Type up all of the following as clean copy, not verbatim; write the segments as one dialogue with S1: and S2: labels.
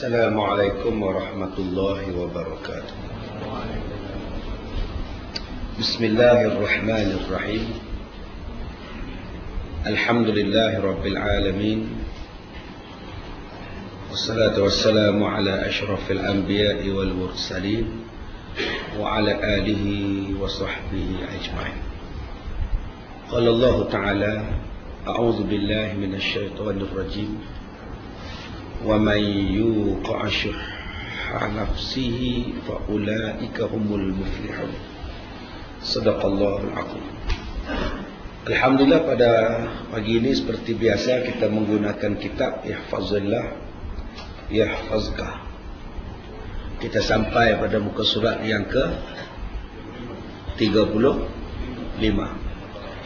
S1: Assalamualaikum warahmatullahi wabarakatuh. Bismillahirrahmanirrahim. Alhamdulillahi rabbil alamin. Wassalatu wassalamu ala ashrafil anbiya'i wal mursalin wa ala alihi wa sahbihi ajma'in. Qala Allah Ta'ala, a'udzu billahi minasy syaithanir rajim. Wa man yuqa syuhha nafsihi fa ulaika humul muflihun. Sadaqallahul azim. Alhamdulillah, pada pagi ini seperti biasa kita menggunakan kitab Ihfazillah Yahfazka. Kita sampai pada muka surat yang ke 35.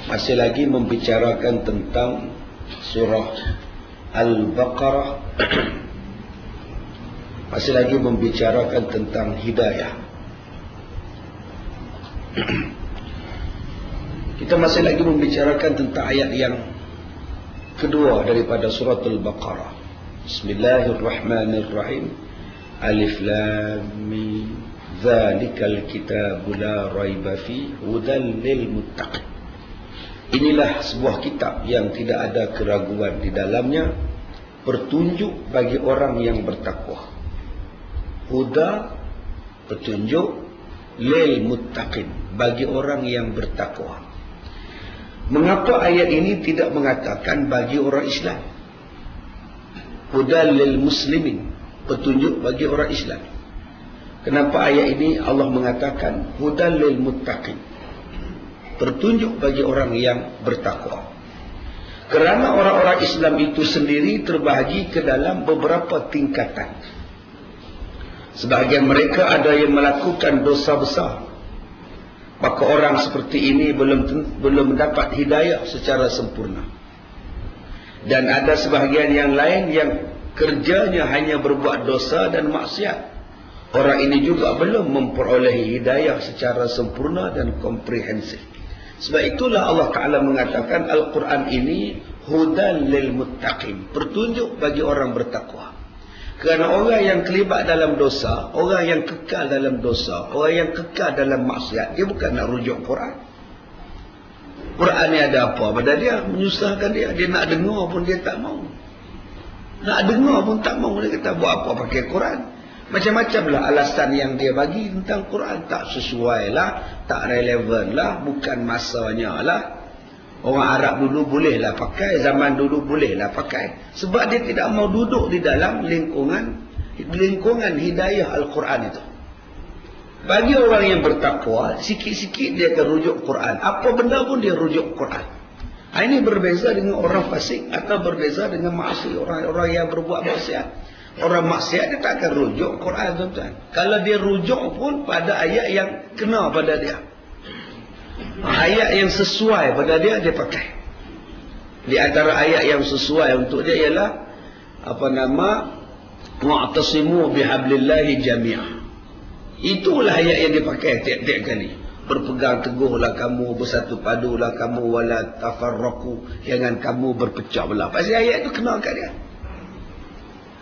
S1: Masih lagi membicarakan tentang surah Al-Baqarah. Masih lagi membicarakan tentang hidayah. Kita masih lagi membicarakan tentang ayat yang kedua daripada surah Al-Baqarah. Bismillahirrahmanirrahim. Alif Lam Mim. Dzalikal kitabu la raiba fi hudal lil muttaqin. Inilah sebuah kitab yang tidak ada keraguan di dalamnya, petunjuk bagi orang yang bertakwa. Huda, petunjuk, lil muttaqin, bagi orang yang bertakwa. Mengapa ayat ini tidak mengatakan bagi orang Islam? Huda lil muslimin, petunjuk bagi orang Islam. Kenapa ayat ini Allah mengatakan huda lil muttaqin, petunjuk bagi orang yang bertakwa? Kerana orang-orang Islam itu sendiri terbahagi ke dalam beberapa tingkatan. Sebahagian mereka ada yang melakukan dosa besar, maka orang seperti ini belum mendapat hidayah secara sempurna. Dan ada sebahagian yang lain yang kerjanya hanya berbuat dosa dan maksiat. Orang ini juga belum memperolehi hidayah secara sempurna dan komprehensif. Sebab itulah Allah Ta'ala mengatakan Al-Quran ini hudan lil muttaqin, petunjuk bagi orang bertakwa. Kerana orang yang terlibat dalam dosa, orang yang kekal dalam dosa, orang yang kekal dalam maksiat, dia bukan nak rujuk Quran. Quran ni ada apa pada dia? Menyusahkan dia. Dia nak dengar pun dia tak mau. Nak dengar pun tak mau. Dia kata buat apa pakai Quran? Macam-macam lah alasan yang dia bagi tentang Quran. Tak sesuai lah, tak relevan lah, bukan masanya lah. Orang Arab dulu bolehlah pakai, zaman dulu bolehlah pakai. Sebab dia tidak mau duduk di dalam lingkungan hidayah Al-Quran itu. Bagi orang yang bertakwa, sikit-sikit dia akan rujuk Quran. Apa benda pun dia rujuk Quran. Ini berbeza dengan orang fasik atau berbeza dengan maksiat, orang-orang yang berbuat maksiat. Orang maksiat dia tak akan rujuk Quran, tuan-tuan. Kalau dia rujuk pun pada ayat yang kena pada dia, ayat yang sesuai pada dia, dia pakai. Di antara ayat yang sesuai untuk dia ialah wa'tasimu bihablillahi jami'ah. Itulah ayat yang dipakai tiap-tiap kali. Berpegang teguhlah kamu, bersatu padulah kamu, wala tafarraqu, jangan kamu berpecah belah. Pasal ayat itu kena kat dia.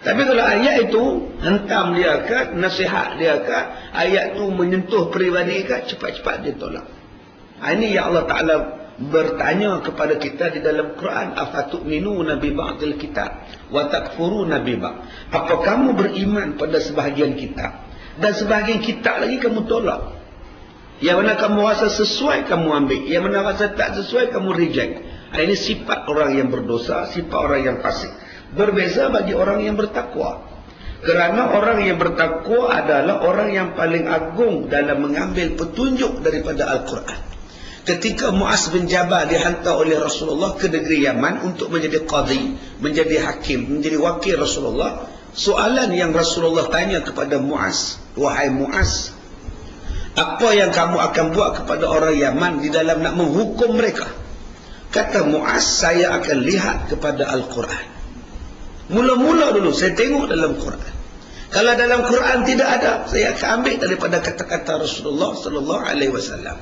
S1: Tapi kalau ayat itu hentam dia kat, nasihat dia kat, ayat itu menyentuh peribadi kat, cepat-cepat dia tolak. Ini yang Allah Ta'ala bertanya kepada kita di dalam Quran, afatu'minuna bi ba'dil kitab wa takfuruna bi ba'd. Apa kamu beriman pada sebahagian kitab dan sebahagian kitab lagi kamu tolak? Yang mana kamu rasa sesuai kamu ambil, yang mana rasa tak sesuai kamu reject. Ini sifat orang yang berdosa, sifat orang yang fasik. Berbeza bagi orang yang bertakwa. Kerana orang yang bertakwa adalah orang yang paling agung dalam mengambil petunjuk daripada Al-Quran. Ketika Mu'az bin Jabal dihantar oleh Rasulullah ke negeri Yaman untuk menjadi qadhi, menjadi hakim, menjadi wakil Rasulullah, soalan yang Rasulullah tanya kepada Mu'az, wahai Mu'az, apa yang kamu akan buat kepada orang Yaman di dalam nak menghukum mereka? Kata Mu'az, saya akan lihat kepada Al-Quran. Mula-mula dulu saya tengok dalam Quran. Kalau dalam Quran tidak ada, saya akan ambil daripada kata-kata Rasulullah sallallahu alaihi wasallam.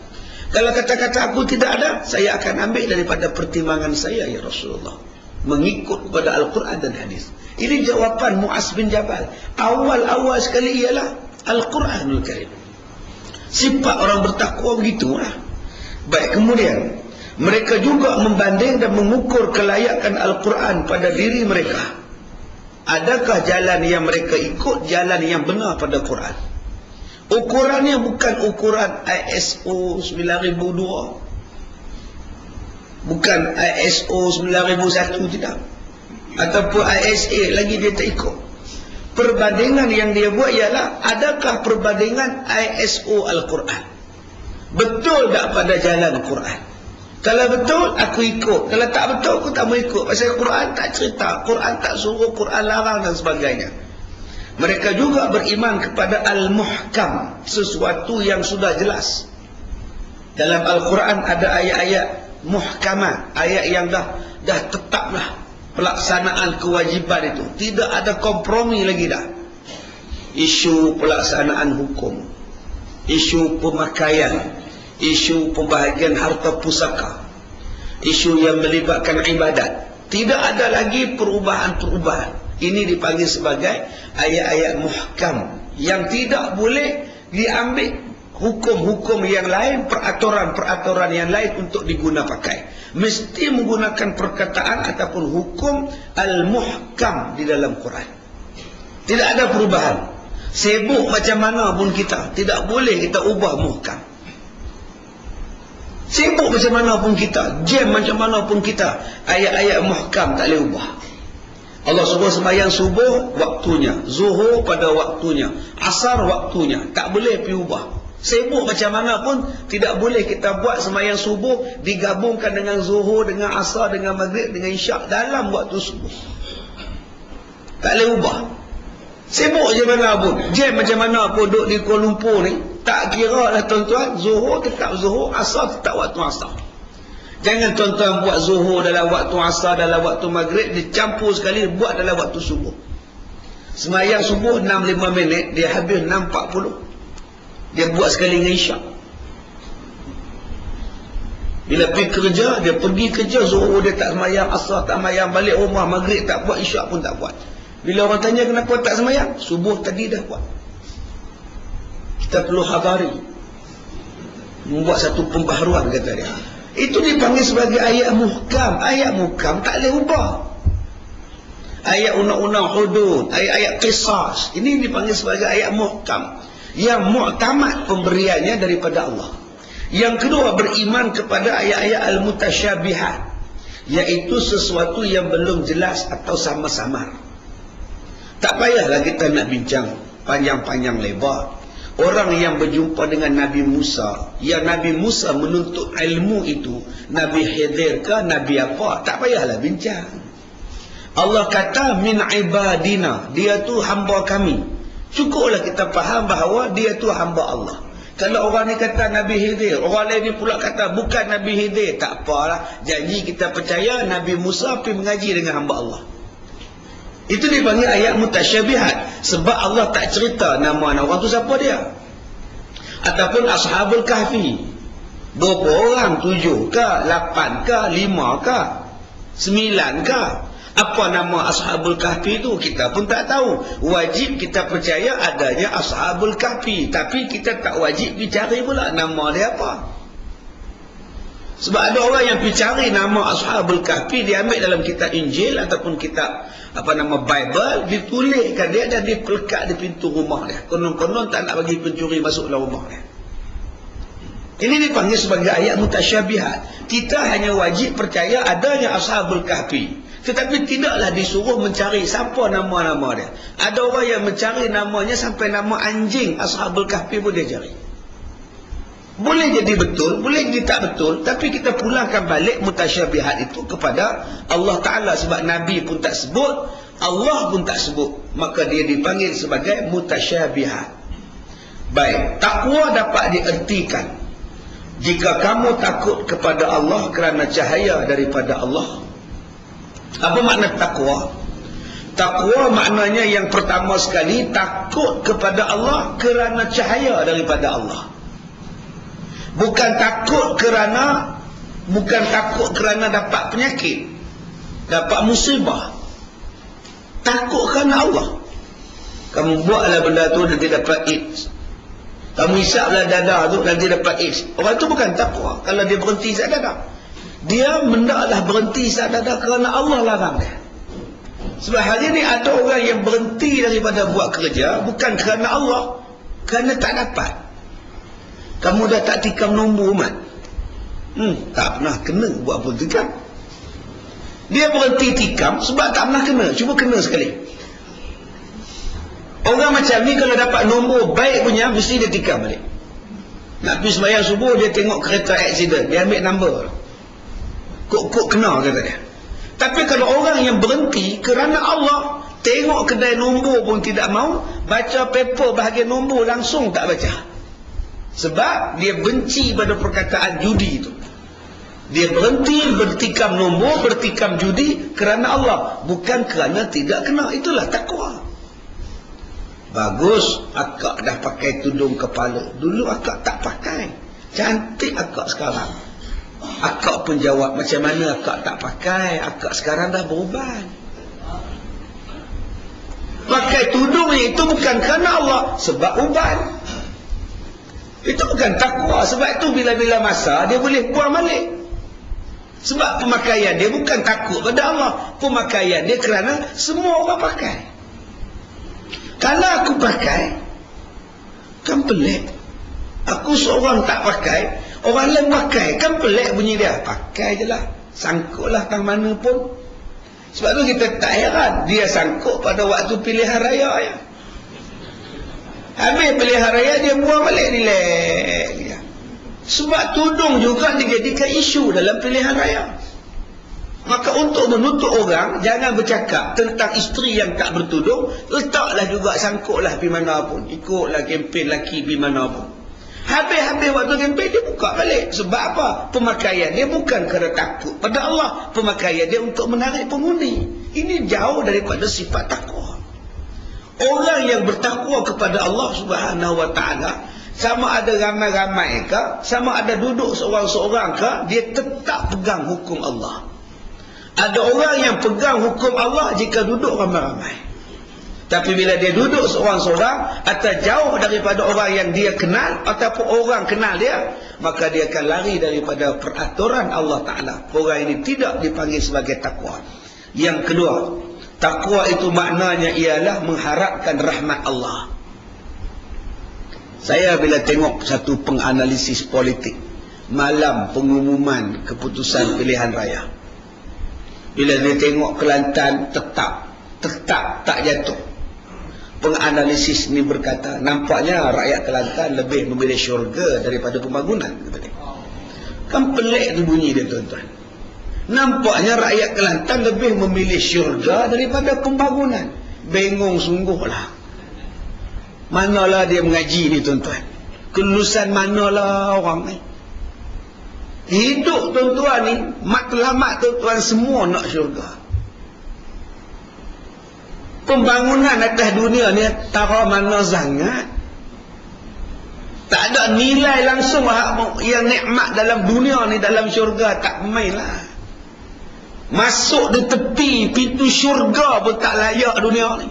S1: Kalau kata-kata aku tidak ada, saya akan ambil daripada pertimbangan saya, ya Rasulullah. Mengikut kepada Al-Quran dan hadis. Ini jawapan Muaz bin Jabal. Awal-awal sekali ialah Al-Quranul Karim. Sifat orang bertakwa begitulah. Baik, kemudian mereka juga membanding dan mengukur kelayakan Al-Quran pada diri mereka. Adakah jalan yang mereka ikut jalan yang benar pada Quran? Ukurannya bukan ukuran ISO 9002, bukan ISO 9001, tidak, ataupun ISA lagi dia tak ikut. Perbandingan yang dia buat ialah adakah perbandingan ISO Al-Quran betul tak pada jalan Quran? Kalau betul aku ikut, kalau tak betul aku tak mau ikut. Pasal Quran tak cerita, Quran tak suruh, Quran larang dan sebagainya. Mereka juga beriman kepada Al-Muhkam, sesuatu yang sudah jelas. Dalam Al-Quran ada ayat-ayat muhkamat, ayat yang dah tetaplah pelaksanaan kewajiban itu. Tidak ada kompromi lagi dah. Isu pelaksanaan hukum, isu pemakaian, isu pembahagian harta pusaka, isu yang melibatkan ibadat. Tidak ada lagi perubahan-perubahan. Ini dipanggil sebagai ayat-ayat muhkam yang tidak boleh diambil hukum-hukum yang lain, peraturan-peraturan yang lain untuk diguna pakai. Mesti menggunakan perkataan ataupun hukum al-muhkam di dalam Quran. Tidak ada perubahan. Sibuk macam mana pun kita, tidak boleh kita ubah muhkam. Sibuk macam mana pun kita, jam macam mana pun kita, ayat-ayat muhkam tak boleh ubah. Allah suruh sembahyang subuh waktunya, zuhur pada waktunya, asar waktunya, tak boleh pergi ubah. Sibuk macam mana pun tidak boleh kita buat sembahyang subuh digabungkan dengan zuhur, dengan asar, dengan maghrib, dengan isyak dalam waktu subuh. Tak boleh ubah. Sibuk macam mana pun, jam macam mana pun duduk di Kuala Lumpur ni, tak kira lah tuan-tuan, zuhur tetap zuhur, asar tetap waktu asar. Jangan tuan-tuan buat zuhur dalam waktu asar, dalam waktu maghrib, dicampur sekali buat dalam waktu subuh. Sembahyang subuh 6-5 minit, dia habis 6.40. Dia buat sekali dengan isyak. Bila pergi kerja, dia pergi kerja, zuhur dia tak sembahyang, asar tak sembahyang, balik rumah maghrib tak buat, isyak pun tak buat. Bila orang tanya kenapa tak sembahyang, subuh tadi dah buat. Kita perlu hadari, membuat satu pembaharuan, kata dia. Itu dipanggil sebagai ayat muhkam. Ayat muhkam tak boleh ubah. Ayat undang-undang hudud, ayat-ayat qisas, ini dipanggil sebagai ayat muhkam, yang mu'tamad pemberiannya daripada Allah. Yang kedua, beriman kepada ayat-ayat al-mutasyabihat, iaitu sesuatu yang belum jelas atau sama-samar. Tak payahlah kita nak bincang panjang-panjang lebar. Orang yang berjumpa dengan Nabi Musa, yang Nabi Musa menuntut ilmu itu, Nabi Khidir ke, Nabi apa, tak payahlah bincang. Allah kata min ibadina, dia tu hamba kami. Cukuplah kita faham bahawa dia tu hamba Allah. Kalau orang ni kata Nabi Khidir, orang lain ni pula kata bukan Nabi Khidir, tak apalah, janji kita percaya Nabi Musa pergi mengaji dengan hamba Allah. Itu dipanggil ayat mutasyabihat, sebab Allah tak cerita nama orang tu siapa dia. Ataupun Ashabul Kahfi, berapa orang, 7 ke, 8 ke, 5 ke, 9 ke, apa nama Ashabul Kahfi itu kita pun tak tahu. Wajib kita percaya adanya Ashabul Kahfi, tapi kita tak wajib dicari pula nama dia apa. Sebab ada orang yang pergi cari nama Ashabul Kahfi, dia ambil dalam kitab Injil ataupun kitab Bible, dituliskan dia dan dipelekat di pintu rumah dia. Konon-konon tak nak bagi pencuri masuk dalam rumah dia. Ini dipanggil sebagai ayat mutasyabihat. Kita hanya wajib percaya adanya Ashabul Kahfi, tetapi tidaklah disuruh mencari siapa nama-nama dia. Ada orang yang mencari namanya sampai nama anjing Ashabul Kahfi pun dia cari. Boleh jadi betul, boleh jadi tak betul, tapi kita pulangkan balik mutasyabihat itu kepada Allah Ta'ala. Sebab Nabi pun tak sebut, Allah pun tak sebut, maka dia dipanggil sebagai mutasyabihat. Baik, takwa dapat diertikan jika kamu takut kepada Allah kerana cahaya daripada Allah. Apa makna takwa? Takwa maknanya yang pertama sekali, takut kepada Allah kerana cahaya daripada Allah. Bukan takut kerana dapat penyakit, dapat musibah. Takut kerana Allah. Kamu buatlah benda tu nanti dapat AIDS. Kamu hisaplah dada tu nanti dapat AIDS. Orang tu bukan takwa kalau dia berhenti hisap dada. Dia hendaklah berhenti hisap dada kerana Allah larang dia. Sebab hari ni ada orang yang berhenti daripada buat kerja bukan kerana Allah, kerana tak dapat. Kamu dah tak tikam nombor mat. Tak pernah kena buat apa tikam. Dia berhenti tikam sebab tak pernah kena. Cuba kena sekali. Orang macam ni kalau dapat nombor baik punya, mesti dia tikam balik. Nak pergi sembahyang subuh, dia tengok kereta accident, dia ambil nombor. Kok kena kata dia. Tapi kalau orang yang berhenti kerana Allah, tengok kedai nombor pun tidak mau, baca paper bahagian nombor langsung tak baca. Sebab dia benci pada perkataan judi itu. Dia berhenti bertikam nombor, bertikam judi kerana Allah, bukan kerana tidak kena. Itulah takwa. Bagus akak dah pakai tudung kepala. Dulu akak tak pakai. Cantik akak sekarang. Akak pun jawab, macam mana akak tak pakai? Akak sekarang dah beruban. Pakai tudung itu bukan kerana Allah, sebab uban. Itu bukan takwa. Sebab itu bila-bila masa dia boleh buang balik. Sebab pemakaian dia bukan takut pada Allah. Pemakaian dia kerana semua orang pakai. Kalau aku pakai, kan pelik. Aku seorang tak pakai, orang lain pakai, kan pelik bunyi dia. Pakai je lah, sangkutlah tang mana pun. Sebab tu kita tak heran dia sangkut pada waktu pilihan raya ya. Habis pilihan raya dia buang balik, relax dia. Sebab tudung juga dijadikan isu dalam pilihan raya. Maka untuk menutup orang, jangan bercakap tentang isteri yang tak bertudung, letaklah juga, sangkutlah pergi mana pun. Ikutlah kempen laki pergi mana pun. Habis-habis waktu kempen dia buka balik. Sebab apa? Pemakaian dia bukan kerana takut pada Allah. Pemakaian dia untuk menarik pengundi. Ini jauh daripada sifat takwa. Orang yang bertakwa kepada Allah Subhanahu Wa Taala, sama ada ramai-ramai ke, sama ada duduk seorang-seorang ke, dia tetap pegang hukum Allah. Ada orang yang pegang hukum Allah jika duduk ramai-ramai. Tapi bila dia duduk seorang-seorang atau jauh daripada orang yang dia kenal ataupun orang kenal dia, maka dia akan lari daripada peraturan Allah Ta'ala. Orang ini tidak dipanggil sebagai takwa. Yang kedua, takwa itu maknanya ialah mengharapkan rahmat Allah. Saya bila tengok satu penganalisis politik malam pengumuman keputusan pilihan raya, bila dia tengok Kelantan tetap tak jatuh, penganalisis ni berkata, nampaknya rakyat Kelantan lebih memilih syurga daripada pembangunan. Kan pelik tu bunyi dia tuan-tuan. Nampaknya rakyat Kelantan lebih memilih syurga daripada pembangunan. Bengong sungguhlah. Manalah dia mengaji ni tuan-tuan? Kelulusan manalah orang ni? Hidup tuan-tuan ni, matlamat tuan-tuan semua nak syurga. Pembangunan atas dunia ni tara mana sangat. Tak ada nilai langsung yang nikmat dalam dunia ni, dalam syurga tak main lah. Masuk di tepi pintu syurga pun tak layak dunia ni.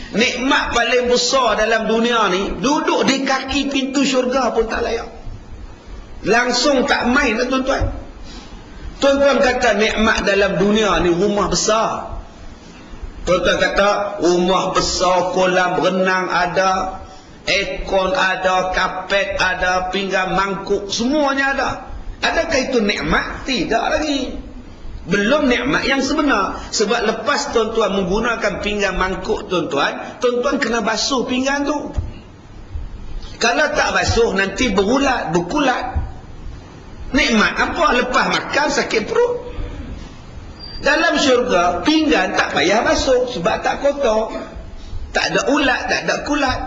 S1: Nikmat paling besar dalam dunia ni, duduk di kaki pintu syurga pun tak layak. Langsung tak main lah tuan-tuan. Tuan-tuan kata nikmat dalam dunia ni rumah besar. Tuan-tuan kata rumah besar, kolam renang ada, aircon ada, kapet ada, pinggan mangkuk, semuanya ada. Adakah itu nikmat? Tidak lagi. Belum nikmat yang sebenar. Sebab lepas tuan-tuan menggunakan pinggan mangkuk tuan-tuan, tuan-tuan kena basuh pinggan tu. Kalau tak basuh nanti berulat, berkulat. Nikmat apa? Lepas makan sakit perut. Dalam syurga pinggan tak payah basuh sebab tak kotor, tak ada ulat, tak ada kulat,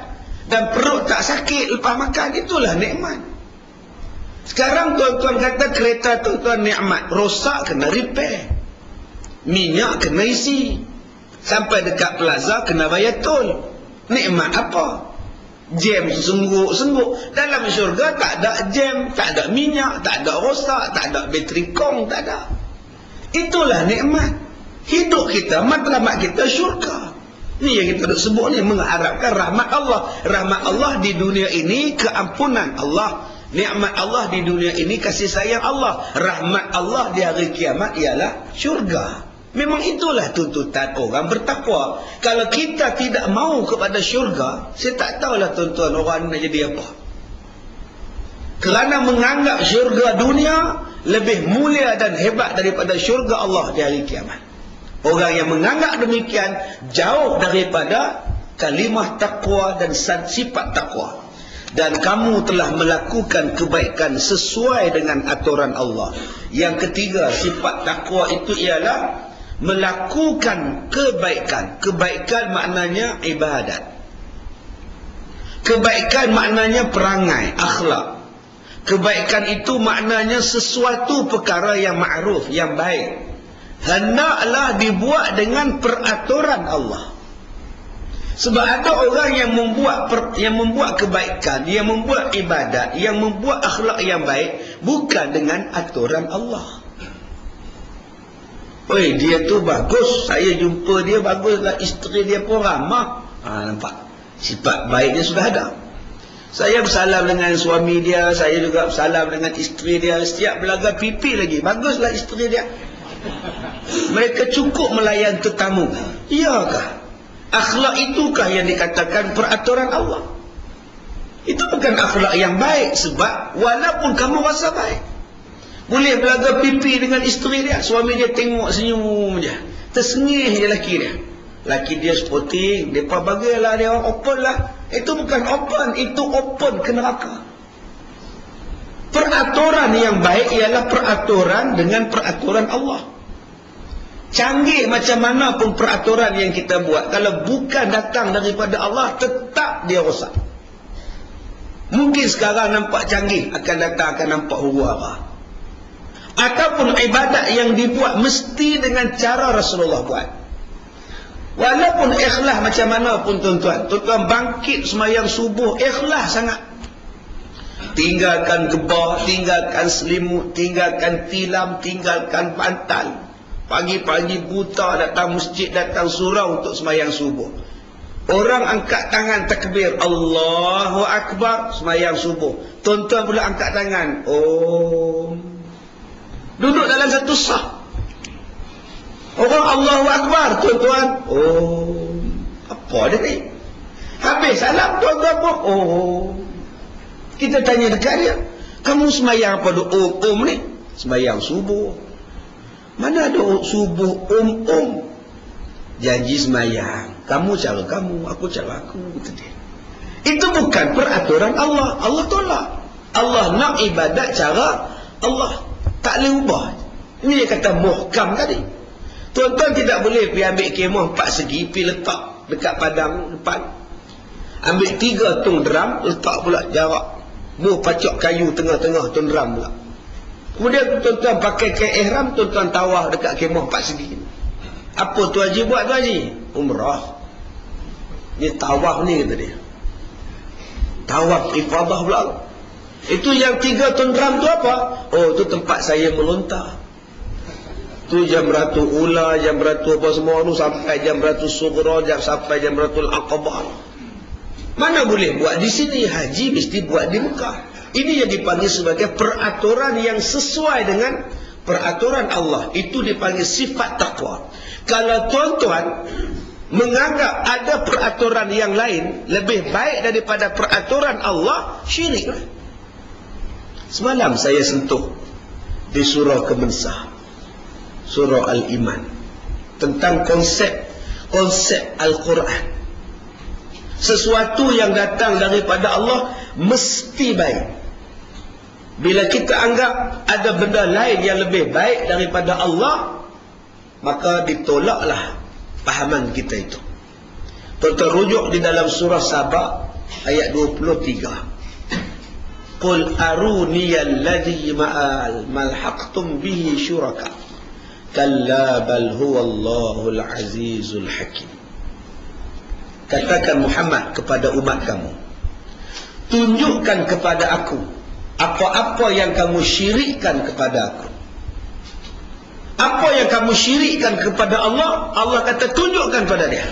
S1: dan perut tak sakit lepas makan. Itulah nikmat. Sekarang tuan-tuan kata kereta tuan-tuan nikmat, rosak kena repair, minyak kena isi, sampai dekat plaza kena bayar tol. Nikmat apa? Jam sengguk-sengguk. Dalam syurga tak ada jam, tak ada minyak, tak ada rosak, tak ada bateri kong, tak ada. Itulah nikmat. Hidup kita, matlamat kita syurga. Ni yang kita nak sebut ni, mengharapkan rahmat Allah. Rahmat Allah di dunia ini, keampunan Allah. Nikmat Allah di dunia ini, kasih sayang Allah. Rahmat Allah di hari kiamat ialah syurga. Memang itulah tuntutan orang bertakwa. Kalau kita tidak mau kepada syurga, saya tak tahulah tuan-tuan orang nak jadi apa. Kerana menganggap syurga dunia lebih mulia dan hebat daripada syurga Allah di hari kiamat. Orang yang menganggap demikian jauh daripada kalimah takwa dan sifat takwa. Dan kamu telah melakukan kebaikan sesuai dengan aturan Allah. Yang ketiga, sifat takwa itu ialah melakukan kebaikan. Kebaikan maknanya ibadat. Kebaikan maknanya perangai, akhlak. Kebaikan itu maknanya sesuatu perkara yang ma'ruf, yang baik. Hendaklah dibuat dengan peraturan Allah. Sebab ada orang yang membuat kebaikan, yang membuat ibadat, yang membuat akhlak yang baik bukan dengan aturan Allah. Oi, dia tu bagus, saya jumpa dia baguslah, isteri dia pun ramah. Nampak? Sifat baik dia sudah ada. Saya bersalam dengan suami dia, saya juga bersalam dengan isteri dia, setiap belaga pipi lagi, baguslah isteri dia. Mereka cukup melayan tetamu. Iyakah? Akhlak itukah yang dikatakan peraturan Allah? Itu bukan akhlak yang baik. Sebab walaupun kamu rasa baik, boleh belaga pipi dengan isteri dia, suami dia tengok senyum je, tersengih je laki dia. Laki dia sporting, mereka bagilah dia orang open lah. Itu bukan open, itu open ke neraka. Peraturan yang baik ialah peraturan dengan peraturan Allah. Canggih macam mana pun peraturan yang kita buat, kalau bukan datang daripada Allah, tetap dia rosak. Mungkin sekarang nampak canggih, akan datang akan nampak huru-hara. Ataupun ibadat yang dibuat mesti dengan cara Rasulullah buat. Walaupun ikhlas macam mana pun tuan-tuan, tuan-tuan bangkit semayang subuh, ikhlas sangat. Tinggalkan gebah, tinggalkan selimut, tinggalkan tilam, tinggalkan bantal. Pagi-pagi buta datang masjid, datang surau untuk semayang subuh. Orang angkat tangan takbir, Allahu Akbar, semayang subuh. Tuan-tuan pula angkat tangan, Om. Duduk dalam satu saf. Orang Allahu Akbar, tuan-tuan, Om. Apa dia ni? Habis salam, tuan-tuan pun, Om. Kita tanya dekat dia, kamu semayang apa doa Om ni? Semayang subuh. Mana ada subuh Om? Janji semayang. Kamu cara kamu, aku cara aku. Itu bukan peraturan Allah. Allah tolak. Allah nak ibadat cara Allah. Tak boleh ubah. Ini dia kata muhkam tadi. Tuan-tuan tidak boleh pergi ambil kemah 4 segi, pergi letak dekat padang depan. Ambil 3 tong drum, letak pula jarak. Pacak kayu tengah-tengah tong drum pula. Kemudian tuan-tuan pakai kain ihram, tuan-tuan tawaf dekat kemah 4 segi. Apa tu haji buat tu haji? Umrah. Ni tawaf ni kata dia. Tawaf ifadah pula. Itu yang 3 ton drum tu apa? Oh, tu tempat saya melontar. Tu Jamratul Ula, Jamratul apa semua tu, sampai Jamratul Sughra, sampai Jamratul Aqabah. Mana boleh buat di sini? Haji mesti buat di Mekah. Ini yang dipanggil sebagai peraturan yang sesuai dengan peraturan Allah. Itu dipanggil sifat takwa. Kalau tuan-tuan menganggap ada peraturan yang lain lebih baik daripada peraturan Allah, syirik. Semalam saya sentuh di surah Kemensah, surah Al-Iman, tentang konsep Al-Quran. Sesuatu yang datang daripada Allah mesti baik. Bila kita anggap ada benda lain yang lebih baik daripada Allah, maka ditolaklah pahaman kita itu. Tuan-tuan rujuk di dalam surah Sabah ayat 23. Qul aruniyal ladzi malhaqtum bihi syuraka kalla bal huwallahul azizul hakim. Katakan Muhammad kepada umat kamu, tunjukkan kepada aku apa-apa yang kamu syirikkan kepada aku. Apa yang kamu syirikkan kepada Allah, Allah kata tunjukkan pada dia.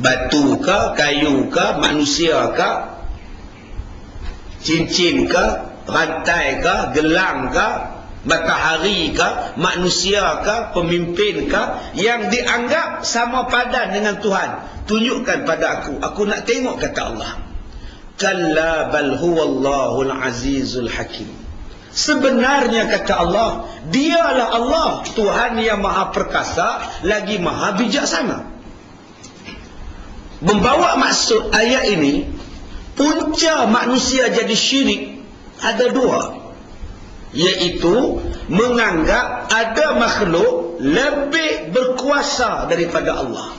S1: Batu ke, kayu ke, manusia ke, cincin ke, rantai ke, gelang ke, matahari ke, manusia ke, pemimpin ke, yang dianggap sama padan dengan Tuhan. Tunjukkan pada aku nak tengok, kata Allah. Kalla bal huwallahul azizul hakim. Sebenarnya, kata Allah, dialah Allah, Tuhan yang maha perkasa lagi maha bijaksana. Membawa maksud ayat ini, punca manusia jadi syirik ada dua, iaitu menganggap ada makhluk lebih berkuasa daripada Allah.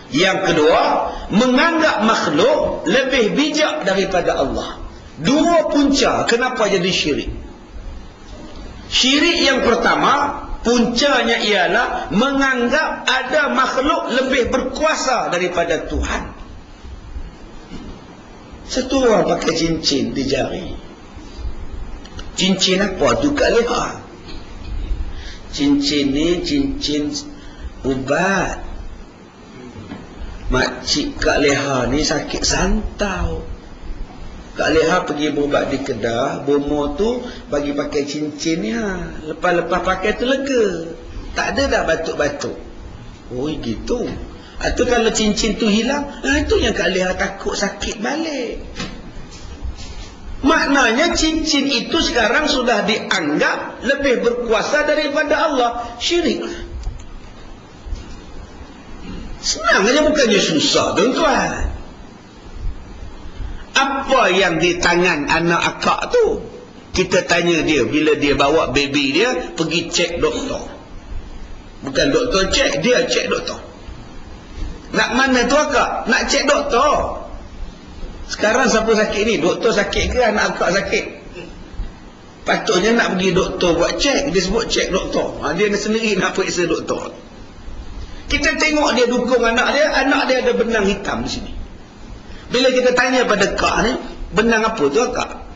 S1: Yang kedua, menganggap makhluk lebih bijak daripada Allah. Dua punca kenapa jadi syirik. Syirik yang pertama, puncanya ialah menganggap ada makhluk lebih berkuasa daripada Tuhan. Satu orang pakai cincin di jari. Cincin apa tu kat leher? Cincin ni cincin ubat. Makcik kat leher ni sakit santau. Kak Leha pergi berubat di Kedah, bomo tu bagi pakai cincin ni. Lepas-lepas pakai tu lega. Tak ada dah batuk-batuk. Oh gitu. Atau kalau cincin tu hilang, itu yang Kak Leha takut sakit balik. Maknanya cincin itu sekarang sudah dianggap lebih berkuasa daripada Allah. Syirik. Senang aja, bukannya susah, tuan-tuan. Apa yang di tangan anak akak tu? Kita tanya dia bila dia bawa baby dia pergi cek doktor. Bukan doktor cek, dia cek doktor. Nak mana tu akak? Nak cek doktor. Sekarang siapa sakit ni? Doktor sakit ke anak akak sakit? Patutnya nak pergi doktor buat cek. Dia sebut cek doktor. Dia sendiri nak periksa doktor. Kita tengok dia dukung anak dia ada benang hitam di sini. Bila kita tanya pada kak ni, benang apa tu akak?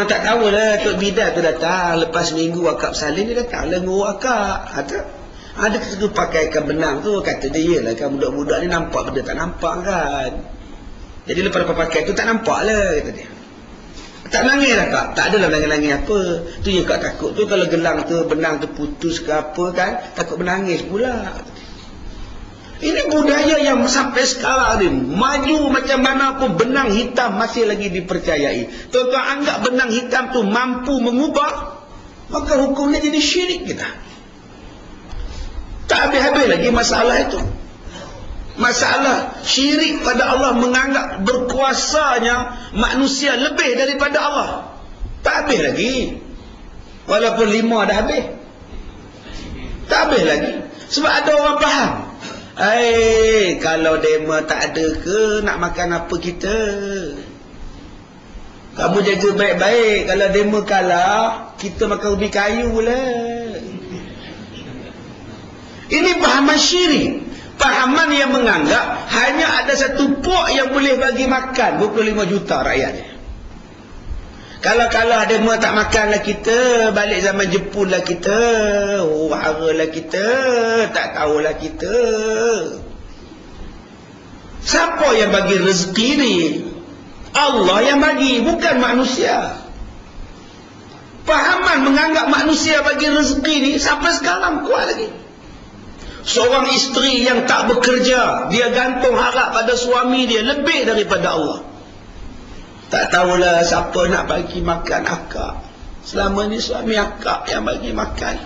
S1: Tak tahulah, Tok Bidat tu datang. Lepas minggu akak bersalin, dia datang lah nguruk akak. Ada ketika pakaikan benang tu, kata dia, yelah kan budak-budak ni nampak benda tak nampak kan. Jadi lepas pakai tu tak nampak lah, kata dia. Tak nangis lah kak, tak adalah nangis-nangis apa. Tu yang kak takut tu, kalau gelang tu, benang tu putus ke apa kan, takut menangis pula. Ini budaya yang sampai sekarang ni, maju macam mana pun benang hitam masih lagi dipercayai. Tuan-tuan anggap benang hitam tu mampu mengubah, maka hukumnya jadi syirik kita. Tak habis-habis lagi masalah itu. Masalah syirik pada Allah, menganggap berkuasanya manusia lebih daripada Allah. Tak habis lagi. Walaupun 5 dah habis, tak habis lagi. Sebab ada orang faham, kalau demo tak ada ke, nak makan apa kita? Kamu jaga baik-baik. Kalau demo kalah, kita makan ubi kayu lah. Ini pahaman syirik. Pahaman yang menganggap hanya ada satu puak yang boleh bagi makan 25 juta rakyatnya. Kalau kalah demo tak makan lah kita, balik zaman Jepun lah kita, hara lah kita, tak tahulah kita. Siapa yang bagi rezeki ni? Allah yang bagi, bukan manusia. Pahaman menganggap manusia bagi rezeki ni sampai sekarang kuat lagi. Seorang isteri yang tak bekerja, dia gantung harap pada suami dia lebih daripada Allah. Tak tahulah siapa nak bagi makan akak. Selama ni suami akak yang bagi makan.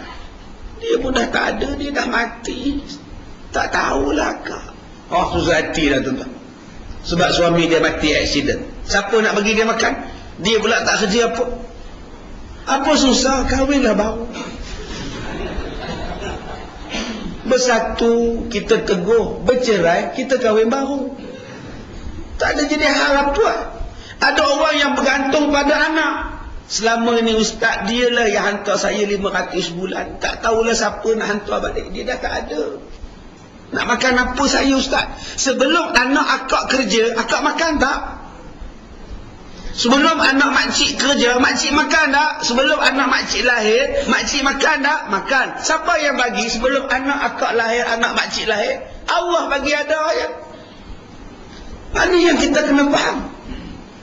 S1: Dia pun dah tak ada, dia dah mati. Tak tahulah akak. Susah hati lah tuan-tuan. Sebab suami dia mati aksiden. Siapa nak bagi dia makan? Dia pula tak kerja apa. Apa susah? Kahwinlah baru. Bersatu, kita teguh. Bercerai, kita kahwin baru. Tak ada jadi hal apa. Ada orang yang bergantung pada anak. Selama ni ustaz dia lah yang hantar saya 500 bulan. Tak tahulah siapa nak hantar balik. Dia dah tak ada. Nak makan apa saya ustaz? Sebelum anak akak kerja, akak makan tak? Sebelum anak makcik kerja, makcik makan tak? Sebelum anak makcik lahir, makcik makan tak? Makan. Siapa yang bagi sebelum anak akak lahir, anak makcik lahir? Allah bagi ada ayat. Ini yang kita kena faham.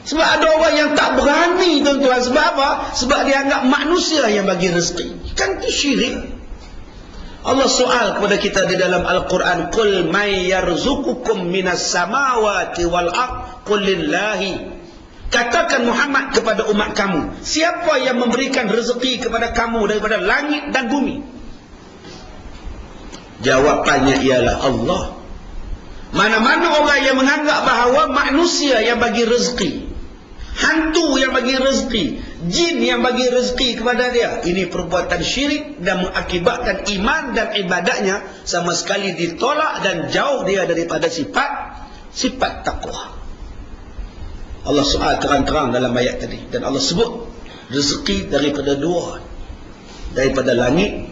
S1: Sebab ada orang yang tak berani, tuan-tuan. Sebab apa? Sebab dia anggap manusia yang bagi rezeki. Kan itu syirik. Allah soal kepada kita di dalam Al-Quran, qul may yarzuqukum minas samawati wal ard qul lillahi. Katakan Muhammad kepada umat kamu, siapa yang memberikan rezeki kepada kamu daripada langit dan bumi? Jawapannya ialah Allah. Mana-mana orang yang menganggap bahawa manusia yang bagi rezeki, hantu yang bagi rezeki, jin yang bagi rezeki kepada dia, ini perbuatan syirik dan mengakibatkan iman dan ibadatnya sama sekali ditolak dan jauh dia daripada sifat takwa. Allah soal terang-terang dalam ayat tadi, dan Allah sebut rezeki daripada dua, daripada langit,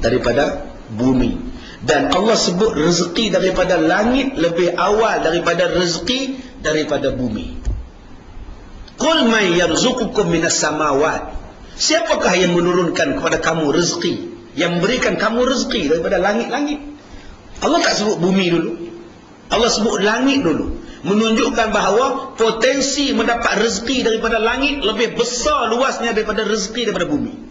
S1: daripada bumi. Dan Allah sebut rezeki daripada langit lebih awal daripada rezeki daripada bumi. Qul may yarzuqukum minas samawat. Siapakah yang menurunkan kepada kamu rezeki, yang memberikan kamu rezeki daripada langit-langit? Allah tak sebut bumi dulu, Allah sebut langit dulu, menunjukkan bahawa potensi mendapat rezeki daripada langit lebih besar luasnya daripada rezeki daripada bumi.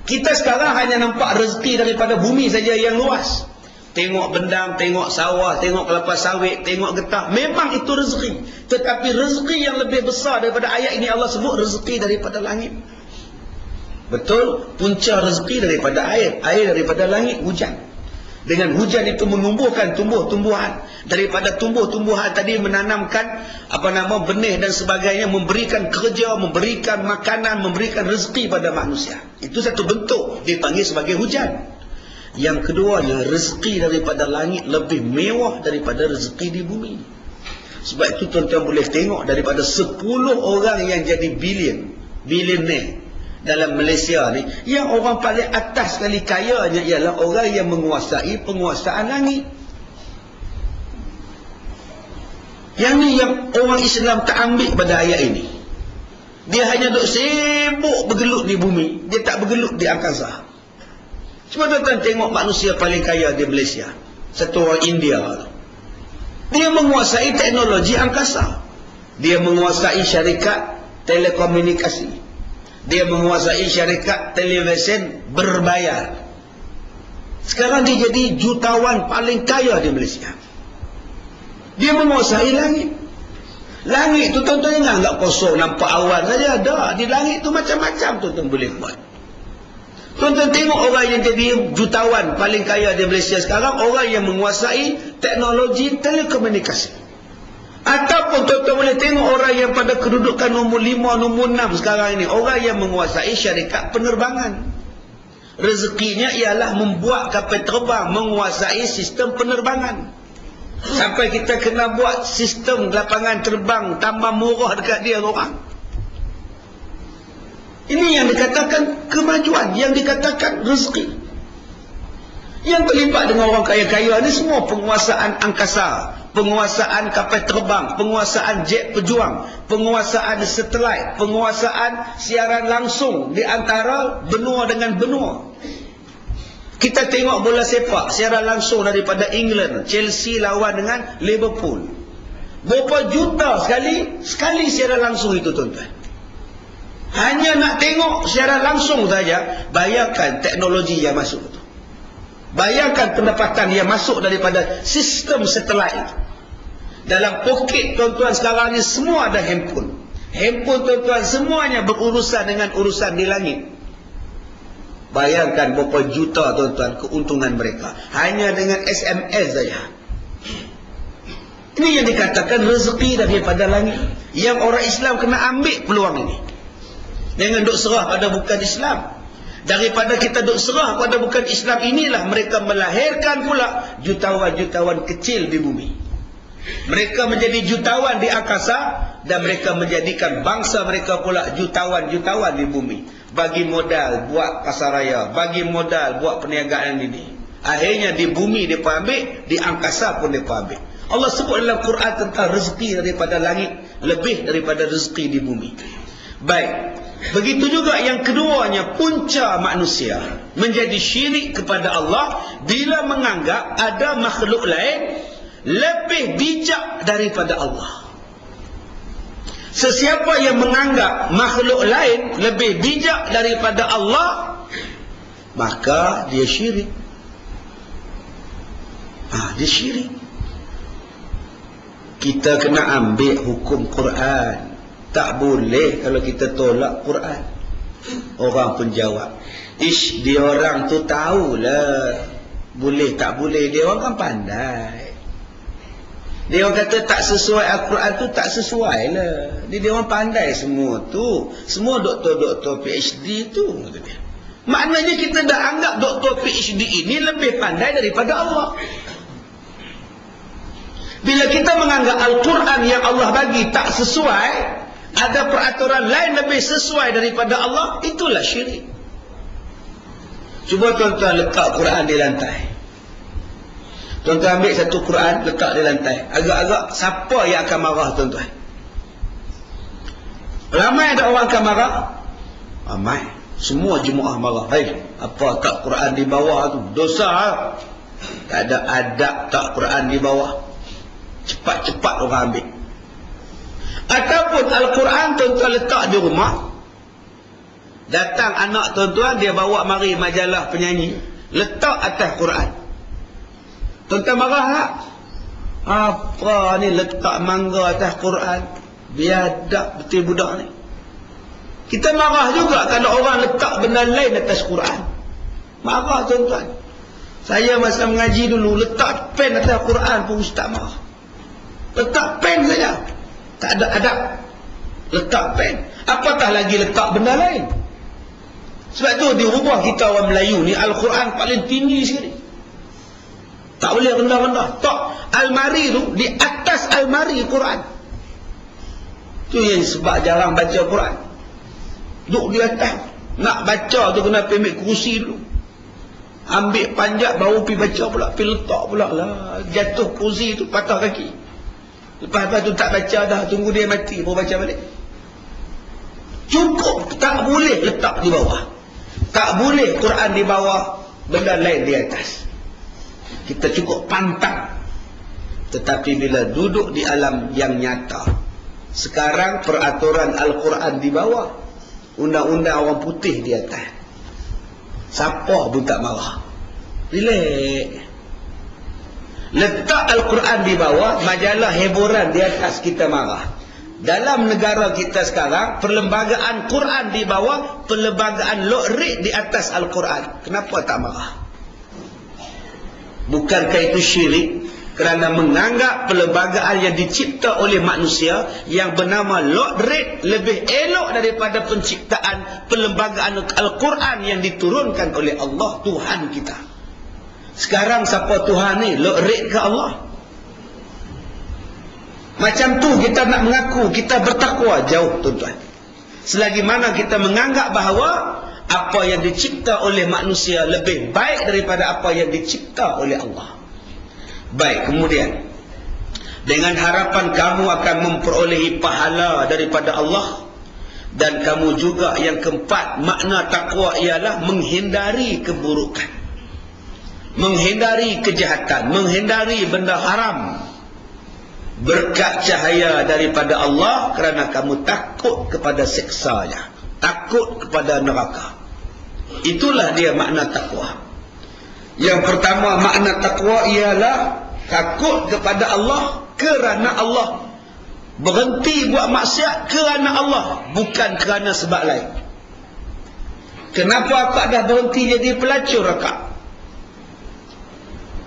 S1: Kita sekarang hanya nampak rezeki daripada bumi saja yang luas. Tengok bendang, tengok sawah, tengok kelapa sawit, tengok getah. Memang itu rezeki. Tetapi rezeki yang lebih besar daripada ayat ini, Allah sebut rezeki daripada langit. Betul, punca rezeki daripada air. Air daripada langit, hujan. Dengan hujan itu menumbuhkan tumbuh-tumbuhan. Daripada tumbuh-tumbuhan tadi menanamkan benih dan sebagainya, memberikan kerja, memberikan makanan, memberikan rezeki pada manusia. Itu satu bentuk dipanggil sebagai hujan. Yang keduanya, rezeki daripada langit lebih mewah daripada rezeki di bumi. Sebab itu tuan-tuan boleh tengok, daripada 10 orang yang jadi bilioner dalam Malaysia ni, yang orang paling atas sekali kayanya ialah orang yang menguasai penguasaan langit. Yang ni yang orang Islam tak ambil pada ayat ini. Dia hanya duk sibuk bergelut di bumi, dia tak bergelut di angkasa. Cuba tuan-tuan tengok manusia paling kaya di Malaysia, satu orang India. Dia menguasai teknologi angkasa, dia menguasai syarikat telekomunikasi, dia menguasai syarikat televisyen berbayar. Sekarang dia jadi jutawan paling kaya di Malaysia. Dia menguasai langit. Langit tu tuan-tuan jangan anggap kosong, nampak awan saja. Ada di langit tu macam-macam tuan-tuan boleh buat. Tuan-tuan tengok orang yang jadi jutawan paling kaya di Malaysia sekarang, orang yang menguasai teknologi telekomunikasi. Ataupun tuan-tuan boleh tengok orang yang pada kedudukan nombor 5, nombor 6 sekarang ini, orang yang menguasai syarikat penerbangan. Rezekinya ialah membuat kapal terbang, menguasai sistem penerbangan. Sampai kita kena buat sistem lapangan terbang tambah murah dekat dia orang. Ini yang dikatakan kemajuan, yang dikatakan rezeki. Yang terlibat dengan orang kaya-kaya ni semua penguasaan angkasa, penguasaan kapal terbang, penguasaan jet pejuang, penguasaan satelit, penguasaan siaran langsung di antara benua dengan benua. Kita tengok bola sepak siaran langsung daripada England, Chelsea lawan dengan Liverpool. Berapa juta sekali siaran langsung itu tuan-tuan. Hanya nak tengok siaran langsung saja, bayangkan teknologi yang masuk itu. Bayangkan pendapatan yang masuk daripada sistem satelit. Dalam poket tuan-tuan sekarang ni semua ada handphone. Handphone tuan-tuan semuanya berurusan dengan urusan di langit. Bayangkan berapa juta tuan-tuan keuntungan mereka hanya dengan SMS saja. Ini yang dikatakan rezeki daripada langit, yang orang Islam kena ambil peluang ini. Jangan duk serah pada bukan Islam. Daripada kita duk serah pada bukan Islam, inilah mereka melahirkan pula jutawan-jutawan kecil di bumi. Mereka menjadi jutawan di angkasa, dan mereka menjadikan bangsa mereka pula jutawan-jutawan di bumi. Bagi modal buat pasaraya, bagi modal buat perniagaan ini. Akhirnya di bumi mereka ambil, di angkasa pun mereka ambil. Allah sebut dalam Quran tentang rezeki daripada langit lebih daripada rezeki di bumi. Baik, Begitu juga yang keduanya, punca manusia menjadi syirik kepada Allah bila menganggap ada makhluk lain lebih bijak daripada Allah. Sesiapa yang menganggap makhluk lain lebih bijak daripada Allah, maka dia syirik. Dia syirik. Kita kena ambil hukum Quran. Tak boleh kalau kita tolak Quran. Orang pun jawab, dia orang tu tahulah boleh tak boleh. Dia orang kan pandai. Dia orang kata tak sesuai Al-Quran tu, tak sesuai lah. Dia orang pandai semua tu. Semua doktor-doktor PhD tu. Maknanya kita dah anggap doktor PhD ini lebih pandai daripada Allah. Bila kita menganggap Al-Quran yang Allah bagi tak sesuai, ada peraturan lain lebih sesuai daripada Allah, itulah syirik. Cuba tuan-tuan letak Quran di lantai. Tuan-tuan ambil satu Quran, letak di lantai. Agak-agak siapa yang akan marah tuan-tuan? Ramai ada orang akan marah? Ramai. Semua jemaah marah. Hei, apa tak Quran di bawah tu? Dosa. Tak ada adab tak Quran di bawah. Cepat-cepat orang ambil. Ataupun Al-Quran tuan-tuan letak di rumah. Datang anak tuan-tuan, dia bawa mari majalah penyanyi, letak atas Quran. Tuan-tuan marah tak? Apa ni letak mangga atas Quran? Biadab betul budak ni. Kita marah juga kalau orang letak benda lain atas Quran. Marah tuan-tuan. Saya masa mengaji dulu, letak pen atas Quran pun ustaz marah. Letak pen saja, tak ada adab. Letak pen, apatah lagi letak benda lain. Sebab tu di rumah kita orang Melayu ni, Al-Quran paling tinggi sekali. Tak boleh rendah-rendah. Tak, almari tu, di atas almari Quran. Tu yang sebab jarang baca Quran. Duduk di atas. Nak baca tu kena pergi kerusi dulu. Ambil panjat baru pergi baca pula. Pergi letak pula lah. Jatuh kerusi tu, patah kaki. Lepas tu tak baca dah, tunggu dia mati baru baca balik. Cukup, tak boleh letak di bawah. Tak boleh Quran di bawah, benda lain di atas. Kita cukup pantang. Tetapi bila duduk di alam yang nyata, sekarang peraturan Al-Quran di bawah, undang-undang orang putih di atas. Siapa pun tak marah. Relax. Letak Al-Quran di bawah, majalah hiburan di atas, kita marah. Dalam negara kita sekarang, perlembagaan Quran di bawah, perlembagaan lotrik di atas Al-Quran. Kenapa tak marah? Bukankah itu syirik? Kerana menganggap perlembagaan yang dicipta oleh manusia yang bernama lotrik lebih elok daripada penciptaan perlembagaan Al-Quran yang diturunkan oleh Allah, Tuhan kita. Sekarang siapa Tuhan ni? Lotrik ke Allah? Macam tu kita nak mengaku kita bertakwa, jauh tuan-tuan. Selagi mana kita menganggap bahawa apa yang dicipta oleh manusia lebih baik daripada apa yang dicipta oleh Allah. Baik, kemudian dengan harapan kamu akan memperolehi pahala daripada Allah. Dan kamu juga yang keempat, makna takwa ialah menghindari keburukan, menghindari kejahatan, menghindari benda haram, berkat cahaya daripada Allah kerana kamu takut kepada siksanya, takut kepada neraka. Itulah dia makna takwa. Yang pertama, makna takwa ialah takut kepada Allah kerana Allah, berhenti buat maksiat kerana Allah, bukan kerana sebab lain. Kenapa akak dah berhenti jadi pelacur akak?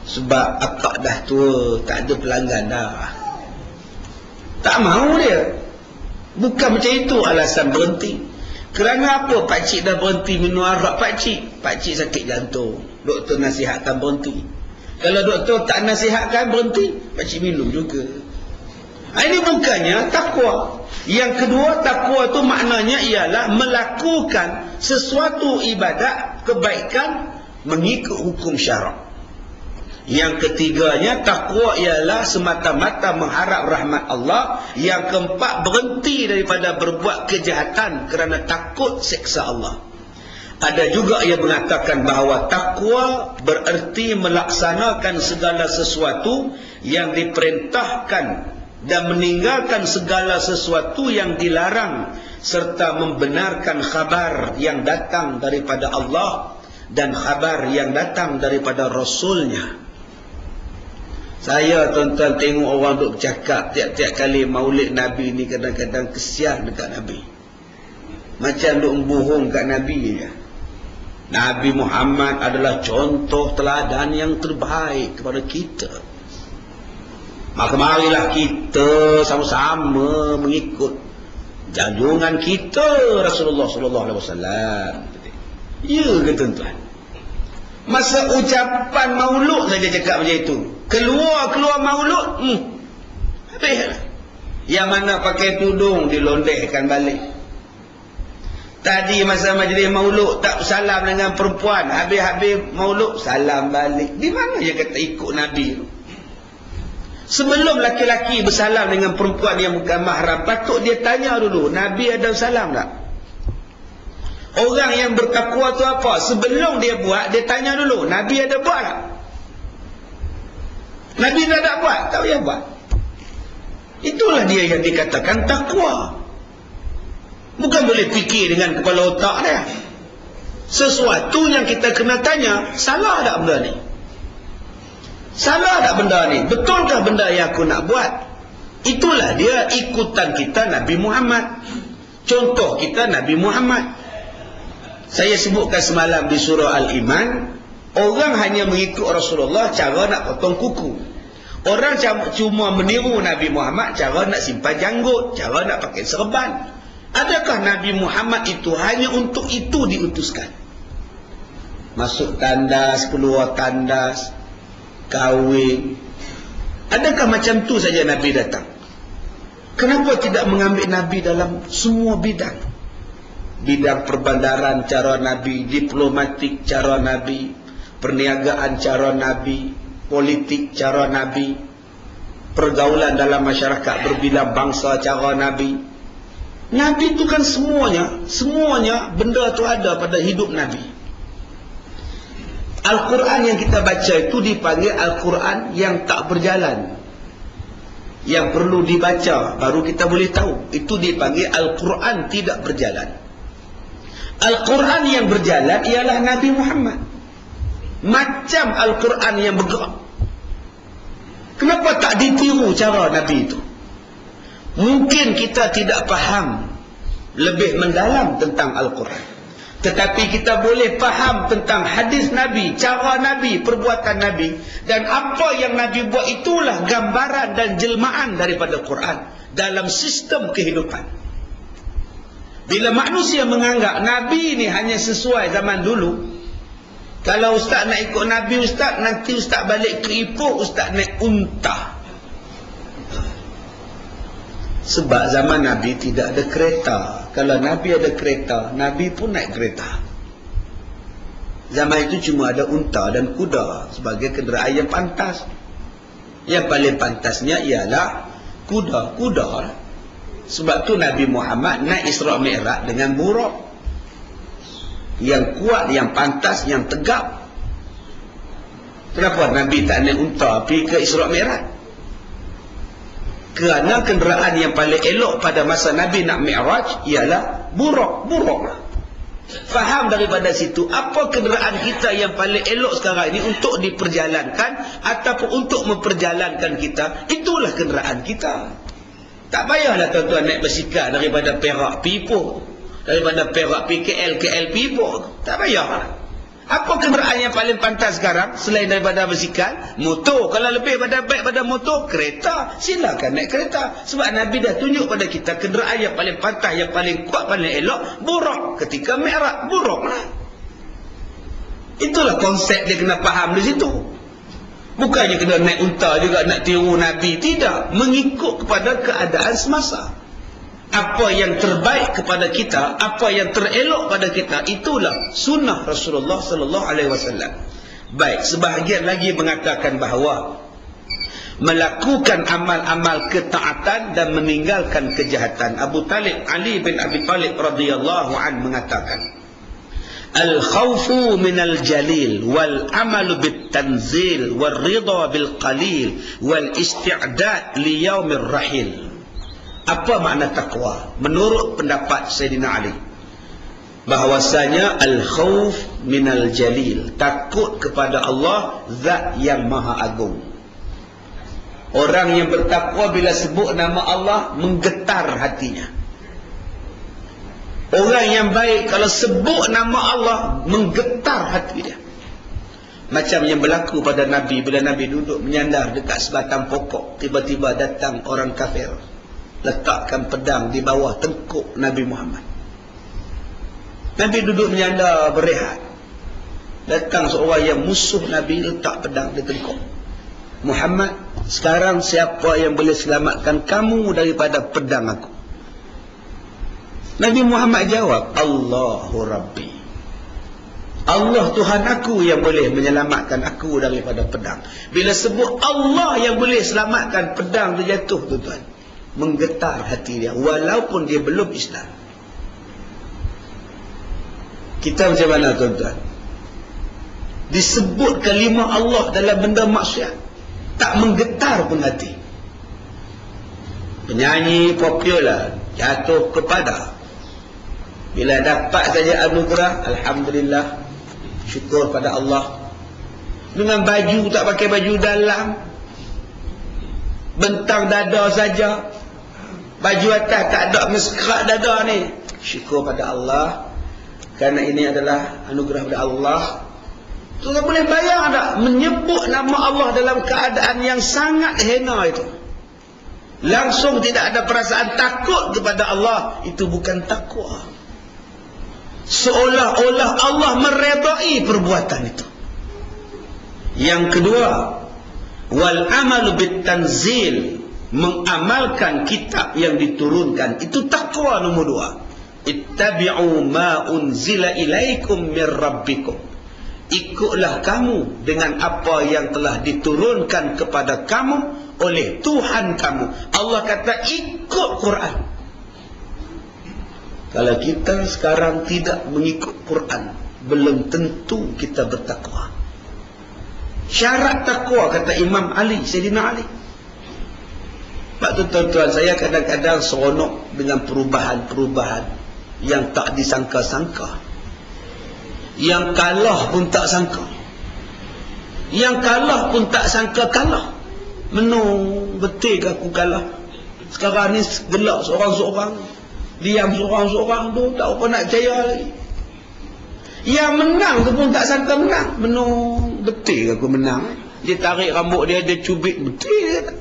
S1: Sebab akak dah tua, tak ada pelanggan dah. Tak mahu dia. Bukan macam itu alasan berhenti. Kerana apa pakcik dah berhenti minum arak pakcik? Pakcik sakit jantung, doktor nasihatkan berhenti. Kalau doktor tak nasihatkan berhenti, pakcik minum juga. Ini bukannya takwa. Yang kedua, takwa itu maknanya ialah melakukan sesuatu ibadat, kebaikan mengikut hukum syarak. Yang ketiganya, takwa ialah semata-mata mengharap rahmat Allah. Yang keempat, berhenti daripada berbuat kejahatan kerana takut seksa Allah. Ada juga yang mengatakan bahawa takwa bererti melaksanakan segala sesuatu yang diperintahkan dan meninggalkan segala sesuatu yang dilarang, serta membenarkan khabar yang datang daripada Allah dan khabar yang datang daripada Rasulnya. Saya tuan-tuan tengok orang duk bercakap tiap-tiap kali maulid Nabi ni, kadang-kadang kesian dekat Nabi. Macam duk membohong kat Nabi je. Nabi Muhammad adalah contoh teladan yang terbaik kepada kita. Maka marilah kita sama-sama mengikut junjungan kita Rasulullah sallallahu alaihi wasallam. Ya ke tuan-tuan? Masa ucapan maulud saja cakap macam itu. Keluar maulud, habislah. Yang mana pakai tudung dilondehkan balik. Tadi masa majlis maulud tak salam dengan perempuan, habis-habis maulud salam balik. Di mana dia kata ikut Nabi tu? Sebelum laki-laki bersalam dengan perempuan yang bukan mahram, patut dia tanya dulu, Nabi ada salam tak? Orang yang bertakwa tu apa? Sebelum dia buat, dia tanya dulu, Nabi ada buat tak? Nabi tak ada buat, tak payah buat. Itulah dia yang dikatakan takwa. Bukan boleh fikir dengan kepala otak dia. Sesuatu yang kita kena tanya, salah tak benda ni? Salah tak benda ni? Betulkah benda yang aku nak buat? Itulah dia ikutan kita Nabi Muhammad. Contoh kita Nabi Muhammad. Saya sebutkan semalam di surah Al-Iman, orang hanya mengikut Rasulullah cara nak potong kuku. Orang cuma meniru Nabi Muhammad cara nak simpan janggut, cara nak pakai serban. Adakah Nabi Muhammad itu hanya untuk itu diutuskan? Masuk tandas, keluar tandas, kahwin. Adakah macam tu saja Nabi datang? Kenapa tidak mengambil Nabi dalam semua bidang? Bidang perbandaran cara Nabi, diplomatik cara Nabi, perniagaan cara Nabi, politik cara Nabi, pergaulan dalam masyarakat berbilang bangsa cara Nabi. Nabi itu kan semuanya benda tu ada pada hidup Nabi. Al-Quran yang kita baca itu dipanggil Al-Quran yang tak berjalan. Yang perlu dibaca baru kita boleh tahu. Itu dipanggil Al-Quran tidak berjalan. Al-Quran yang berjalan ialah Nabi Muhammad. Macam Al-Quran yang bergerak. Kenapa tak ditiru cara Nabi itu? Mungkin kita tidak faham lebih mendalam tentang Al-Quran, tetapi kita boleh faham tentang hadis Nabi, cara Nabi, perbuatan Nabi. Dan apa yang Nabi buat itulah gambaran dan jelmaan daripada Quran dalam sistem kehidupan. Bila manusia menganggap Nabi ni hanya sesuai zaman dulu, kalau ustaz nak ikut Nabi ustaz, nanti ustaz balik ke Ipoh, ustaz naik unta. Sebab zaman Nabi tidak ada kereta. Kalau Nabi ada kereta, Nabi pun naik kereta. Zaman itu cuma ada unta dan kuda sebagai kenderaan yang pantas. Yang paling pantasnya ialah kuda. Sebab tu Nabi Muhammad naik Isra' Mi'raj dengan buruk. Yang kuat, yang pantas, yang tegap. Kenapa Nabi tak naik unta pergi ke Isra' Mi'raj? Kerana kenderaan yang paling elok pada masa Nabi nak Mi'raj ialah buruk. Faham daripada situ apa kenderaan kita yang paling elok sekarang ini untuk diperjalankan ataupun untuk memperjalankan kita. Itulah kenderaan kita. Tak payahlah tuan-tuan naik basikal daripada Perak pergi Ipoh, daripada Perak pergi KL pergi Ipoh. Tak payahlah. Apa kenderaan yang paling pantas sekarang selain daripada basikal? Motor. Kalau lebih baik pada motor, kereta. Silakan naik kereta. Sebab Nabi dah tunjuk pada kita kenderaan yang paling pantas, yang paling kuat, paling elok, buruk. Ketika Mi'raj, buruklah. Itulah konsep dia kena faham di situ. Bukannya kena naik unta juga nak tiru Nabi. Tidak. Mengikut kepada keadaan semasa. Apa yang terbaik kepada kita, apa yang terelok pada kita, itulah sunnah Rasulullah sallallahu alaihi wasallam. Baik, sebahagian lagi mengatakan bahawa melakukan amal-amal ketaatan dan meninggalkan kejahatan. Abu Talib, Ali bin Abi Talib radhiyallahu an mengatakan, al-khawfu minal jalil wal amalu bit tanzil wal ridha bil qalil wal isti'dad li yaumir rahil. Apa makna takwa? Menurut pendapat Sayyidina Ali, bahwasanya al-khawf minal jalil, takut kepada Allah, zat yang maha agung. Orang yang bertakwa bila sebut nama Allah menggetar hatinya. Orang yang baik kalau sebut nama Allah menggetar hati dia. Macam yang berlaku pada Nabi bila Nabi duduk menyandar dekat sebatang pokok, tiba-tiba datang orang kafir, letakkan pedang di bawah tengkuk Nabi Muhammad. Nabi duduk menyandar berehat. Datang seorang yang musuh Nabi, letak pedang di tengkuk. Muhammad, sekarang siapa yang boleh selamatkan kamu daripada pedang aku? Nabi Muhammad jawab, Allahu Rabbi. Allah Tuhan aku yang boleh menyelamatkan aku daripada pedang. Bila sebut Allah yang boleh selamatkan, pedang terjatuh, tuan-tuan. Menggetar hati dia, walaupun dia belum Islam. Kita macam mana, tuan-tuan? Disebut kalimah Allah dalam benda maksiat, tak menggetar pun hati. Penyanyi popular jatuh kepada, bila dapat saja anugerah, alhamdulillah, syukur pada Allah. Dengan baju tak pakai baju dalam, bentang dada saja, baju atas tak ada meskerak dada ni, syukur pada Allah, kerana ini adalah anugerah pada Allah. Tuan boleh bayang tak? Menyebut nama Allah dalam keadaan yang sangat hina itu, langsung tidak ada perasaan takut kepada Allah, itu bukan takwa. Seolah-olah Allah meredai perbuatan itu. Yang kedua, wal amalu bit tanzil, mengamalkan kitab yang diturunkan, itu takwa nombor 2. Ittabi'u ma unzila ilaikum mir rabbikum, ikutlah kamu dengan apa yang telah diturunkan kepada kamu oleh Tuhan kamu. Allah kata ikut Quran. Kalau kita sekarang tidak mengikut Quran, belum tentu kita bertakwa. Syarat takwa, kata Imam Ali, Sayyidina Ali. Sebab tu tuan-tuan, saya kadang-kadang seronok dengan perubahan-perubahan yang tak disangka-sangka. Yang kalah pun tak sangka. Yang kalah pun tak sangka kalah. Menung, betul ke aku kalah? Sekarang ni gelak seorang-seorang, diam seorang-seorang tu, tak apa nak percaya lagi. Yang menang tu pun tak sangka menang. Menung, betul ke aku menang? Dia tarik rambut dia, dia cubit, betul ke?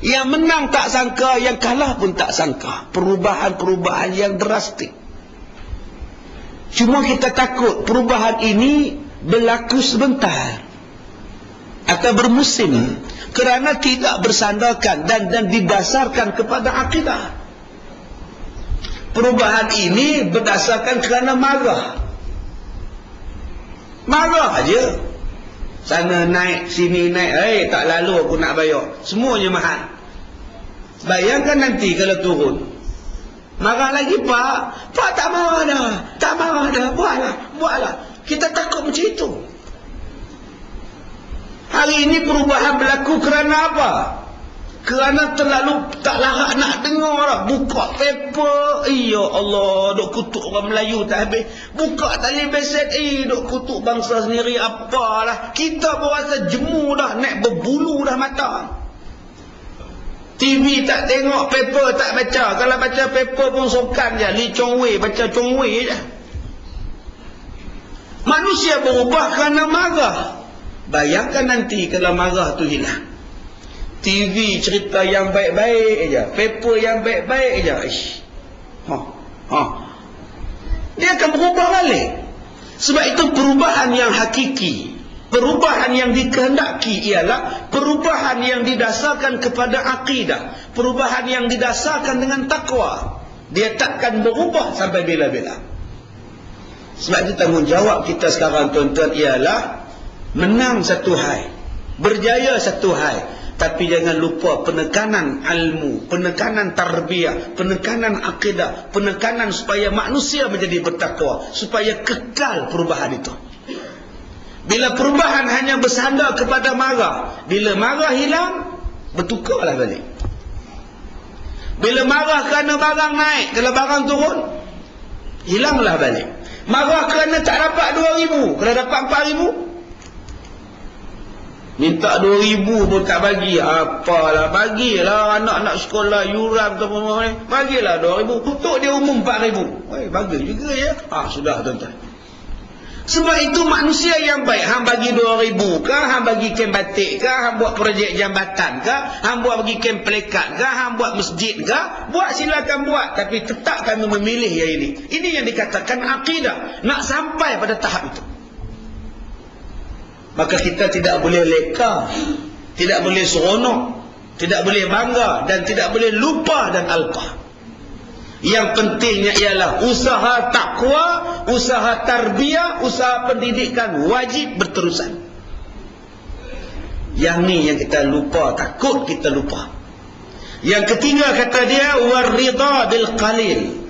S1: Yang menang tak sangka, yang kalah pun tak sangka. Perubahan-perubahan yang drastik. Cuma kita takut perubahan ini berlaku sebentar atau bermusim, kerana tidak bersandarkan dan didasarkan kepada akidah. Perubahan ini berdasarkan kerana marah. Marah aja. Sana naik, sini naik, tak lalu aku nak bayar. Semuanya mahal. Bayangkan nanti kalau turun, marah lagi, Pak. Pak tak marah dah. Tak marah dah. Buatlah. Kita takut macam itu. Hari ini perubahan berlaku kerana apa? Kerana terlalu tak larat nak dengar lah. Buka paper, ya Allah, duk kutuk orang Melayu tak habis. Buka tali beset, duk kutuk bangsa sendiri, apalah. Kita pun rasa jemu dah, naik berbulu dah mata. TV tak tengok, paper tak baca. Kalau baca paper pun sokan je, Lee Chong Wei, baca Chong Wei je. Manusia berubah kerana marah. Bayangkan nanti kalau marah tu hilang. TV cerita yang baik-baik aja, paper yang baik-baik aja. Dia akan berubah balik. Sebab itu perubahan yang hakiki, perubahan yang dikehendaki ialah perubahan yang didasarkan kepada akidah, perubahan yang didasarkan dengan takwa. Dia takkan berubah sampai bila-bila. Sebab itu tanggungjawab kita sekarang, tuan-tuan, ialah menang satu hal, berjaya satu hal, tapi jangan lupa penekanan ilmu, penekanan tarbiyah, penekanan akidah, penekanan supaya manusia menjadi bertakwa, supaya kekal perubahan itu. Bila perubahan hanya bersandar kepada marah, bila marah hilang, bertukarlah balik. Bila marah kerana barang naik, kalau barang turun, hilanglah balik. Marah kerana tak dapat 2,000, kalau dapat 4,000, minta 2,000 pun tak bagi. Apalah, bagilah anak-anak sekolah yuran tu pun, bagilah 2,000, untuk dia umum 4,000. Bagi juga ya. Sudah tuan-tuan. Sebab itu manusia yang baik, hang bagi 2,000 kah, hang bagi kem batik kah, hang buat projek jambatan kah, hang buat bagi kem pelekat kah, hang buat masjid kah, buat, silakan buat, tapi tetap kami memilih yang ini. Ini yang dikatakan akidah, nak sampai pada tahap itu. Maka kita tidak boleh leka, tidak boleh seronok, tidak boleh bangga, dan tidak boleh lupa dan alpa. Yang pentingnya ialah usaha takwa, usaha tarbiyah, usaha pendidikan wajib berterusan. Yang ni yang kita lupa, takut kita lupa. Yang ketiga kata dia, warida bil qalil,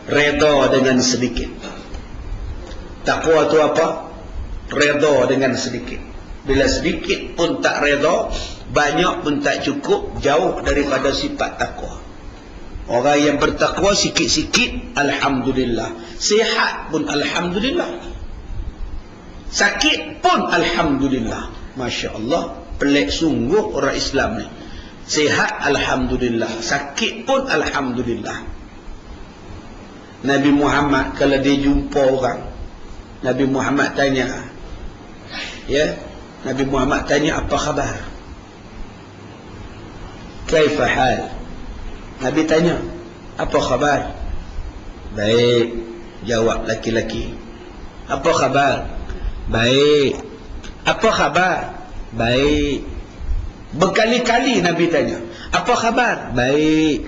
S1: reda dengan sedikit. Takwa tu apa? Reda dengan sedikit. Bila sedikit pun tak reda, banyak pun tak cukup, jauh daripada sifat takwa. Orang yang bertakwa sikit-sikit, alhamdulillah. Sihat pun alhamdulillah. Sakit pun alhamdulillah. Masya Allah, pelik sungguh orang Islam ni. Sihat alhamdulillah, sakit pun alhamdulillah. Nabi Muhammad kalau dia jumpa orang, Nabi Muhammad tanya, ya, Nabi Muhammad tanya, apa khabar? Kaifa hal? Nabi tanya, apa khabar? Baik, jawab laki-laki. Apa khabar? Baik. Apa khabar? Baik. Berkali-kali Nabi tanya, apa khabar? Baik.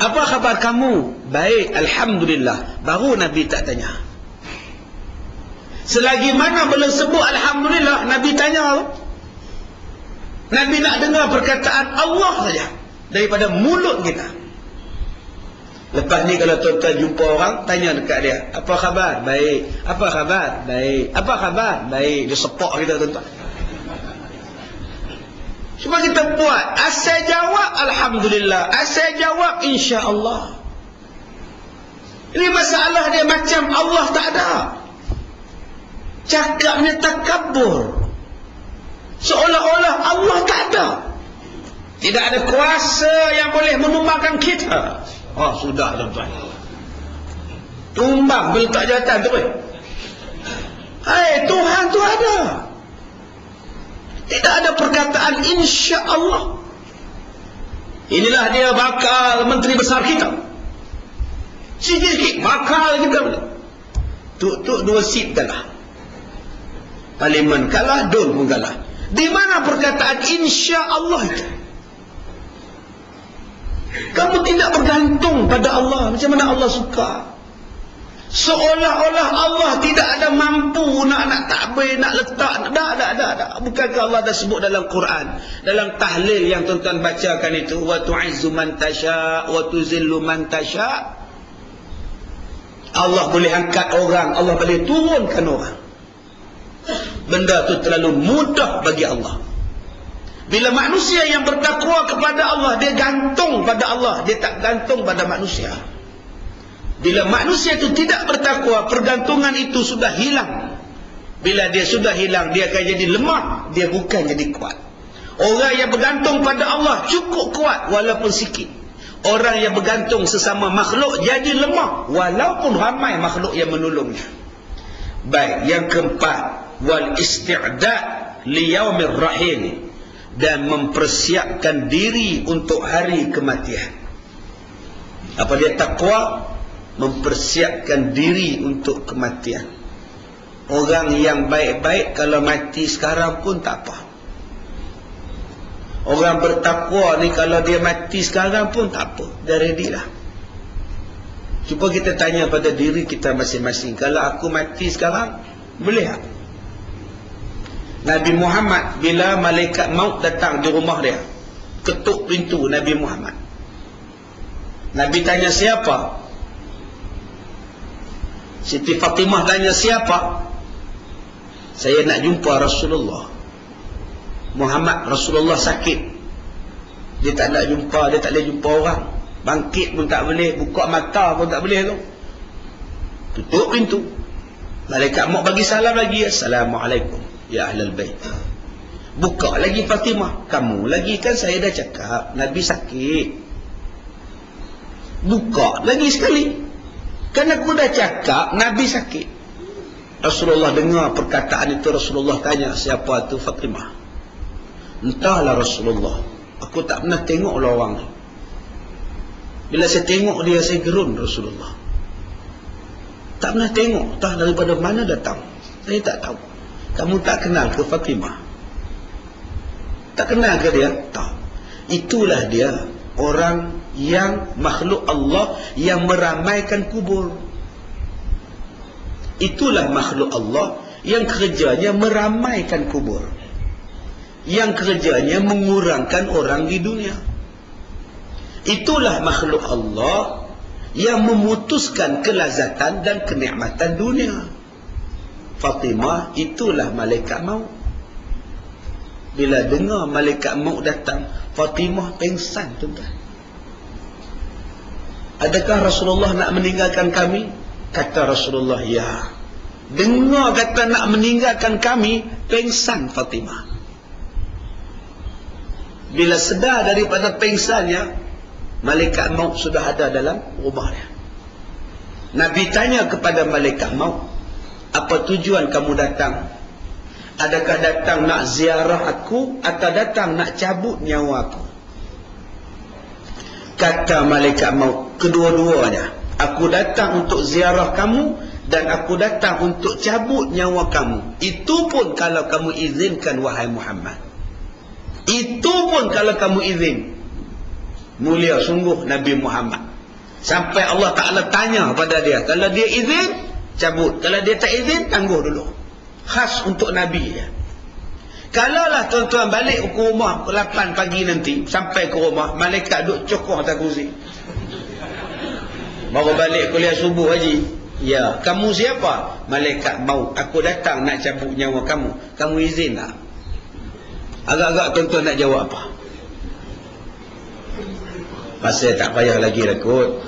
S1: Apa khabar kamu? Baik, alhamdulillah. Baru Nabi tak tanya. Selagi mana boleh sebut alhamdulillah, Nabi tanya. Nabi nak dengar perkataan Allah saja daripada mulut kita. Lepas ni kalau tuan-tuan jumpa orang, tanya dekat dia, apa khabar? Baik. Apa khabar? Baik. Apa khabar? Baik. Dia sepak kita, tuan-tuan. Cuma kita buat, asal jawab alhamdulillah, asal jawab insya-Allah. Ini masalah dia macam Allah tak ada. Cakapnya takabur, seolah-olah Allah tak ada. Tidak ada kuasa yang boleh menumbangkan kita. Sudah tuan-tuan. Tumbang beletak jawatan tu. Tuhan tu ada. Tidak ada perkataan insya Allah. Inilah dia bakal menteri besar kita. Sikit-sikit bakal kita. Tuk-tuk 2 seat kalah. Parlimen kalah, Dun pun kalah. Di mana perkataan insya Allah itu? Kamu tidak bergantung pada Allah macam mana Allah suka. Seolah-olah Allah tidak ada mampu nak takbir, nak letak. Tak. Bukankah Allah dah sebut dalam Quran, dalam tahlil yang tuan-tuan bacakan itu, wa tu'izzu man tasya wa tuzillu man tasya. Allah boleh angkat orang, Allah boleh turunkan orang. Benda itu terlalu mudah bagi Allah. Bila manusia yang bertakwa kepada Allah, dia gantung pada Allah, dia tak gantung pada manusia. Bila manusia itu tidak bertakwa, pergantungan itu sudah hilang. Bila dia sudah hilang, dia akan jadi lemah, dia bukan jadi kuat. Orang yang bergantung pada Allah cukup kuat walaupun sikit. Orang yang bergantung sesama makhluk jadi lemah walaupun ramai makhluk yang menolongnya. Baik, yang keempat, wal isti'dad li yaumir rahil, dan mempersiapkan diri untuk hari kematian. Apa dia takwa? Mempersiapkan diri untuk kematian. Orang yang baik-baik kalau mati sekarang pun tak apa. Orang bertakwa ni kalau dia mati sekarang pun tak apa, dah ready lah. Cuba kita tanya pada diri kita masing-masing, kalau aku mati sekarang, boleh tak? Nabi Muhammad bila malaikat maut datang di rumah dia, ketuk pintu Nabi Muhammad. Nabi tanya siapa? Siti Fatimah tanya siapa? Saya nak jumpa Rasulullah. Muhammad, Rasulullah sakit. Dia tak nak jumpa, dia tak boleh jumpa orang. Bangkit pun tak boleh, buka mata pun tak boleh tu. Tutup pintu. Malaikat maut bagi salam lagi, Assalamualaikum ya ahlal bait. Buka lagi Fatimah, kamu lagi kan saya dah cakap Nabi sakit. Buka lagi sekali, kan aku dah cakap Nabi sakit. Rasulullah dengar perkataan itu, Rasulullah tanya siapa tu Fatimah. Entahlah Rasulullah, aku tak pernah tengok lah orang tu. Bila saya tengok dia saya gerun Rasulullah. Tak pernah tengok, entah daripada mana datang, saya tak tahu. Kamu tak kenal ke Fatimah? Tak kenal ke dia? Tak. Itulah dia, orang yang makhluk Allah yang meramaikan kubur. Itulah makhluk Allah yang kerjanya meramaikan kubur, yang kerjanya mengurangkan orang di dunia. Itulah makhluk Allah yang memutuskan kelazatan dan kenikmatan dunia. Fatimah itulah malaikat maut. Bila dengar malaikat maut datang, Fatimah pengsan, tuan-tuan. Adakah Rasulullah nak meninggalkan kami? Kata Rasulullah, ya. Dengar kata nak meninggalkan kami, pengsan Fatimah. Bila sedar daripada pengsannya, malaikat maut sudah ada dalam rumah dia. Nabi tanya kepada malaikat maut, apa tujuan kamu datang? Adakah datang nak ziarah aku atau datang nak cabut nyawa aku? Kata malaikat maut, kedua-duanya. Aku datang untuk ziarah kamu dan aku datang untuk cabut nyawa kamu. Itu pun kalau kamu izinkan wahai Muhammad. Itu pun kalau kamu izin. Mulia sungguh Nabi Muhammad. Sampai Allah Ta'ala tanya pada dia. Kalau dia izin, cabut. Kalau dia tak izin, tangguh dulu. Khas untuk Nabi ya. Kalaulah tuan-tuan balik ke rumah pukul 8 pagi nanti, sampai ke rumah, malaikat duduk cokoh atas kursi. Baru balik kuliah subuh haji. Ya, kamu siapa? Malaikat maut. Aku datang nak cabut nyawa kamu. Kamu izin tak? Agak-agak tuan-tuan nak jawab apa? Pasal tak payah lagi lah kot.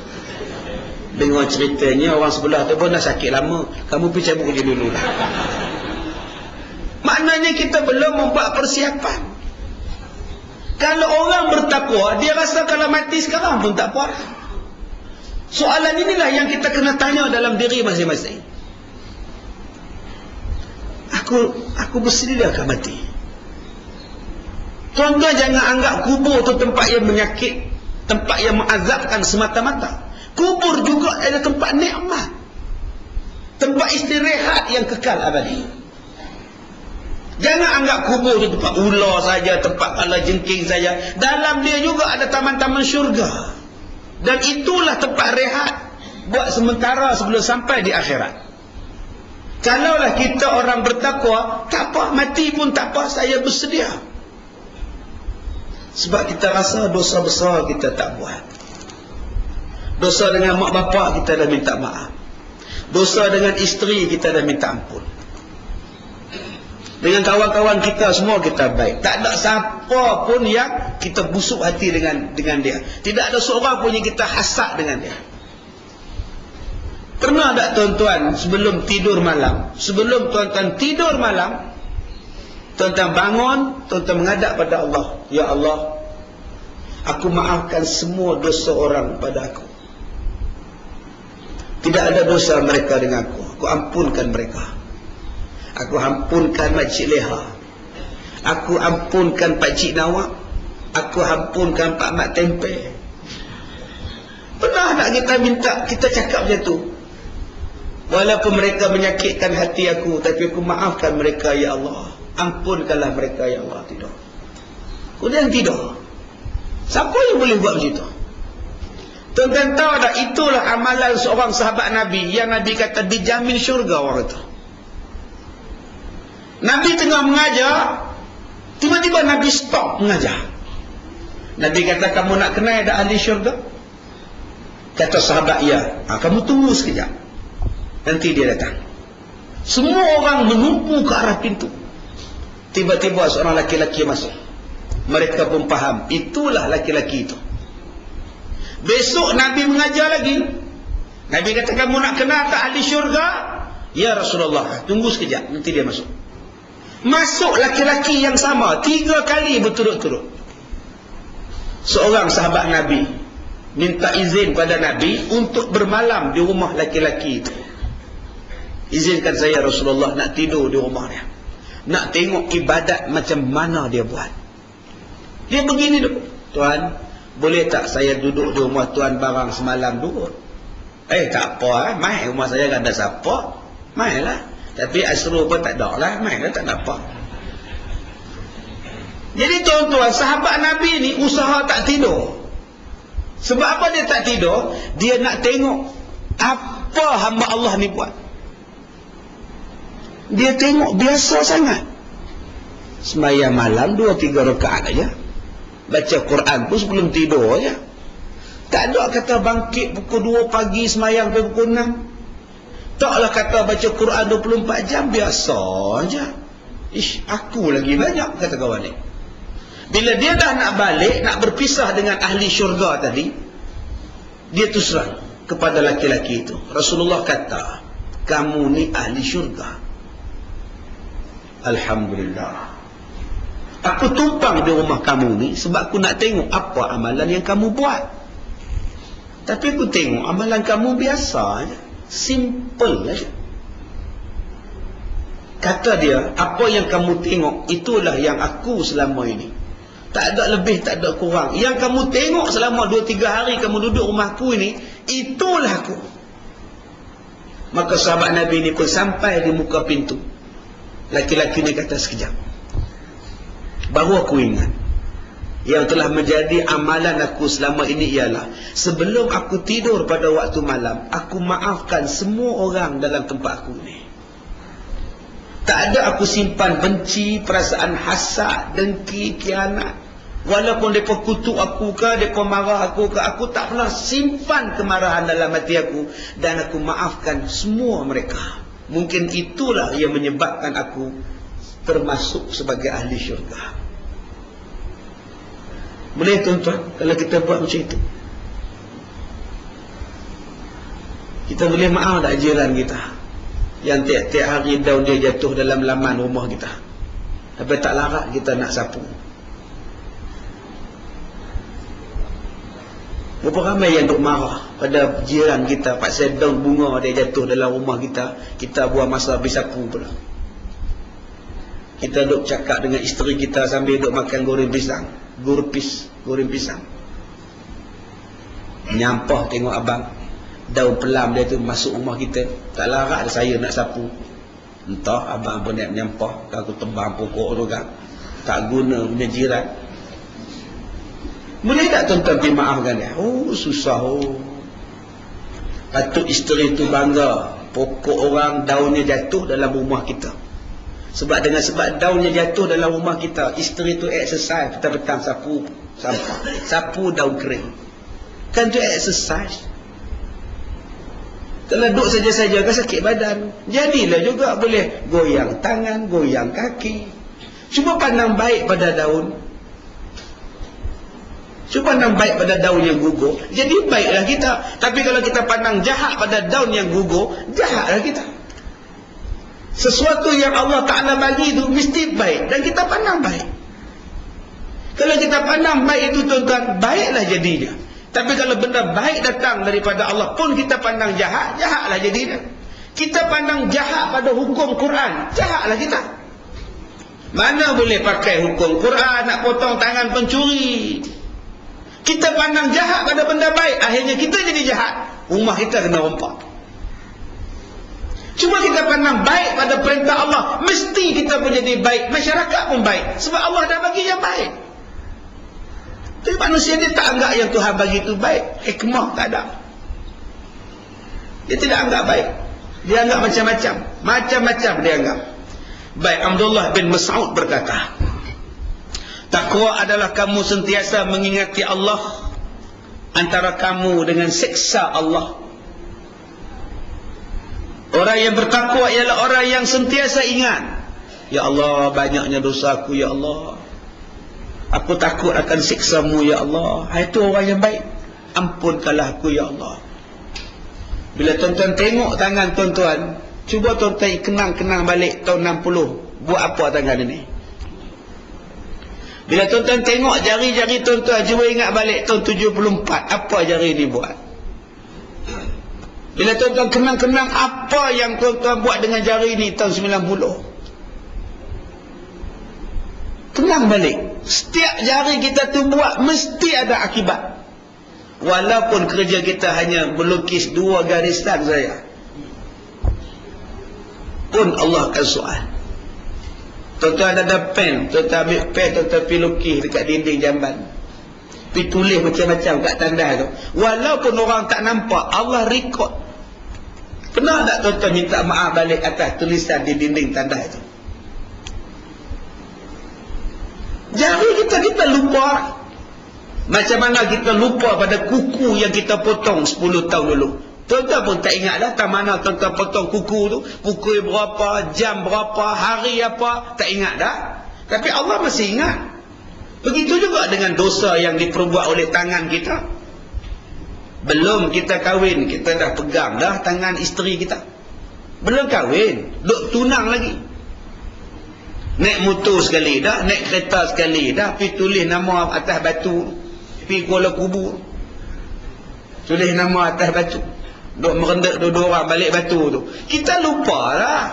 S1: Dengar ceritanya orang sebelah tu pun dah sakit lama. Kamu pergi cabut je dulu lah. Maknanya kita belum membuat persiapan. Kalau orang bertakwa, dia rasa kalau mati sekarang pun tak apa. Soalan inilah yang kita kena tanya dalam diri masing-masing. Aku bersedia akan mati. Tuan-tuan jangan anggap kubur tu tempat yang menyakit, tempat yang mengazabkan semata-mata. Kubur juga ada tempat nikmat, tempat istirahat yang kekal abadi. Jangan anggap kubur itu tempat ular saja, tempat kala jengking saja. Dalam dia juga ada taman-taman syurga. Dan itulah tempat rehat buat sementara sebelum sampai di akhirat. Kalaulah kita orang bertakwa, tak apa, mati pun tak apa, saya bersedia. Sebab kita rasa dosa besar kita tak buat. Dosa dengan mak bapak kita dah minta maaf. Dosa dengan isteri kita dah minta ampun. Dengan kawan-kawan kita semua kita baik. Tak ada siapa pun yang kita busuk hati dengan dia. Tidak ada seorang pun yang kita hasad dengan dia. Pernah tak tuan-tuan sebelum tidur malam, sebelum tuan-tuan tidur malam, tuan-tuan bangun, tuan-tuan menghadap pada Allah, ya Allah, aku maafkan semua dosa orang pada aku. Tidak ada dosa mereka dengan aku ampunkan mereka. Aku ampunkan Makcik Leha. Aku ampunkan Pakcik Nawak. Aku ampunkan Pak Mat Tempe. Pernah tak kita minta, kita cakap macam tu? Walaupun mereka menyakitkan hati aku, tapi aku maafkan mereka ya Allah. Ampunkanlah mereka ya Allah. Tidak. Kemudian tidak. Siapa yang boleh buat macam tu? Tuan-tuan tahu tak, itulah amalan seorang sahabat Nabi yang Nabi kata dijamin syurga orang itu. Nabi tengah mengajar, tiba-tiba Nabi stop mengajar. Nabi kata, kamu nak kenal ada ahli syurga? Kata sahabat, ya. Kamu tunggu sekejap, nanti dia datang. Semua orang menumpu ke arah pintu. Tiba-tiba seorang laki-laki masuk. Mereka pun faham, itulah laki-laki itu. Besok Nabi mengajar lagi. Nabi kata, kamu nak kenal tak ahli syurga? Ya Rasulullah, tunggu sekejap, nanti dia masuk. Masuk laki-laki yang sama 3 kali berturut-turut. Seorang sahabat Nabi minta izin pada Nabi untuk bermalam di rumah laki-laki itu. Izinkan saya Rasulullah nak tidur di rumah dia, nak tengok ibadat macam mana dia buat. Dia begini dulu, Tuan, boleh tak saya duduk di rumah Tuan barang semalam dulu? Tak apa, mai rumah saya tak ada siapa, mai lah. Tapi asru pun tak ada lah, mai lah, tak ada apa. Jadi tuan-tuan, sahabat Nabi ni usaha tak tidur. Sebab apa dia tak tidur? Dia nak tengok apa hamba Allah ni buat. Dia tengok biasa sangat. Sembahyang malam 2-3 rakaat aja. Baca Quran pun sebelum tidur aja. Tak ada kata bangkit pukul 2 pagi sembahyang sampai pukul 6. Taklah kata baca Quran 24 jam, biasa aja. Aku lagi banyak, kata kawan ni. Bila dia dah nak balik, nak berpisah dengan ahli syurga tadi, dia terserang kepada laki-laki itu. Rasulullah kata, kamu ni ahli syurga. Alhamdulillah. Aku tumpang di rumah kamu ni sebab aku nak tengok apa amalan yang kamu buat. Tapi aku tengok amalan kamu biasa aja, simple aja. Kata dia, apa yang kamu tengok itulah yang aku selama ini. Tak ada lebih, tak ada kurang. Yang kamu tengok selama 2-3 hari kamu duduk rumahku ini, itulah aku. Maka sahabat Nabi ni pun sampai di muka pintu. Laki-laki ni kata, sekejap, baru aku ingat, yang telah menjadi amalan aku selama ini ialah, sebelum aku tidur pada waktu malam, aku maafkan semua orang dalam tempat aku ni. Tak ada aku simpan benci, perasaan hasad, dengki, khianat. Walaupun mereka kutuk aku ke, mereka marah aku ke, aku tak pernah simpan kemarahan dalam hati aku. Dan aku maafkan semua mereka. Mungkin itulah yang menyebabkan aku termasuk sebagai ahli syurga. Boleh tuan-tuan kalau kita buat macam itu? Kita boleh maaf tak jiran kita yang tiap-tiap hari daun dia jatuh dalam laman rumah kita, tapi tak larat kita nak sapu? Berapa ramai yang duk marah pada jiran kita pasal daun bunga dia jatuh dalam rumah kita, kita buang masa habis sapu pula. Kita duk cakap dengan isteri kita sambil duk makan goreng pisang, goreng pisang. Nyampah tengok abang, daun pelam dia tu masuk rumah kita, tak larat saya nak sapu. Entah abang pun nak menyampah, aku tebang pokok tu kan, tak guna punya jiran. Boleh tak tuan-tuan dimaafkan dia? Susah. Patut isteri itu bangga, pokok orang daunnya jatuh dalam rumah kita. Sebab daunnya jatuh dalam rumah kita, isteri itu exercise petang-petang sapu sampah, sapu daun kering. Kan tu exercise. Kalau duduk saja-saja kan sakit badan. Jadilah juga boleh goyang tangan, goyang kaki. Cuba pandang baik pada daun. Cuba pandang baik pada daun yang gugur, jadi baiklah kita. Tapi kalau kita pandang jahat pada daun yang gugur, jahatlah kita. Sesuatu yang Allah Ta'ala bagi itu mesti baik, dan kita pandang baik. Kalau kita pandang baik itu tuan-tuan, baiklah jadinya. Tapi kalau benda baik datang daripada Allah pun kita pandang jahat, jahatlah jadinya. Kita pandang jahat pada hukum Quran, jahatlah kita. Mana boleh pakai hukum Quran nak potong tangan pencuri? Kita pandang jahat pada benda baik, akhirnya kita jadi jahat. Rumah kita kena rompak. Cuma kita pandang baik pada perintah Allah, mesti kita pun jadi baik, masyarakat pun baik. Sebab Allah dah bagi yang baik. Tapi manusia dia tak anggap yang Tuhan bagi itu baik. Hikmah tak ada. Dia tidak anggap baik. Dia anggap macam-macam. Macam-macam dia anggap. Baik, Abdullah bin Mas'ud berkata, takwa adalah kamu sentiasa mengingati Allah antara kamu dengan siksa Allah. Orang yang bertakwa ialah orang yang sentiasa ingat, ya Allah, banyaknya dosaku, ya Allah, aku takut akan siksamu, ya Allah. Itu orang yang baik. Ampunkanlah aku, ya Allah. Bila tuan-tuan tengok tangan tuan-tuan, cuba tuan-tuan kenang-kenang balik tahun 60, buat apa tangan ini? Bila tuan-tuan tengok jari-jari tuan-tuan, cuba ingat balik tahun 74, apa jari ini buat? Bila tuan-tuan kenang-kenang apa yang tuan-tuan buat dengan jari ini tahun 90, kenang balik. Setiap jari kita tu buat mesti ada akibat. Walaupun kerja kita hanya melukis 2 garisan saja, pun Allah akan soal. Tuan-tuan ada pen, tuan-tuan ambil pen, tuan-tuan pergi lukis dekat dinding jamban, pergi tulis macam-macam kat tanda tu. Walaupun orang tak nampak, Allah rekod. Pernah tak tuan-tuan minta maaf balik atas tulisan di dinding tanda itu? Jari kita lupa. Macam mana kita lupa pada kuku yang kita potong 10 tahun dulu. Tuan-tuan pun tak ingat dah tak mana tuan-tuan potong kuku tu, pukul berapa, jam berapa, hari apa, tak ingat dah. Tapi Allah masih ingat. Begitu juga dengan dosa yang diperbuat oleh tangan kita. Belum kita kahwin, kita dah pegang dah tangan isteri kita. Belum kahwin, duk tunang lagi. Naik motor sekali dah, naik kereta sekali dah, pergi tulis nama atas batu, pergi Kuala Kubur, tulis nama atas batu, duk merendak dua orang balik batu tu. Kita lupa lah.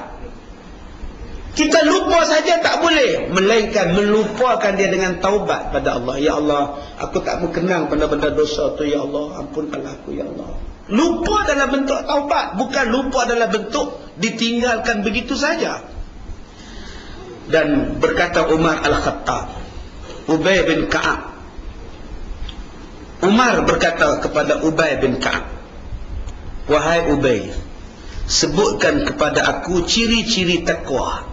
S1: Kita lupa saja tak boleh, melainkan melupakan dia dengan taubat pada Allah. Ya Allah, aku tak mau kenang benda-benda dosa tu, ya Allah, ampunkanlah aku, ya Allah. Lupa dalam bentuk taubat, bukan lupa dalam bentuk ditinggalkan begitu saja. Dan berkata Umar Al-Khattab, Ubay bin Ka'ab, Umar berkata kepada Ubay bin Ka'ab, wahai Ubay, sebutkan kepada aku ciri-ciri takwa.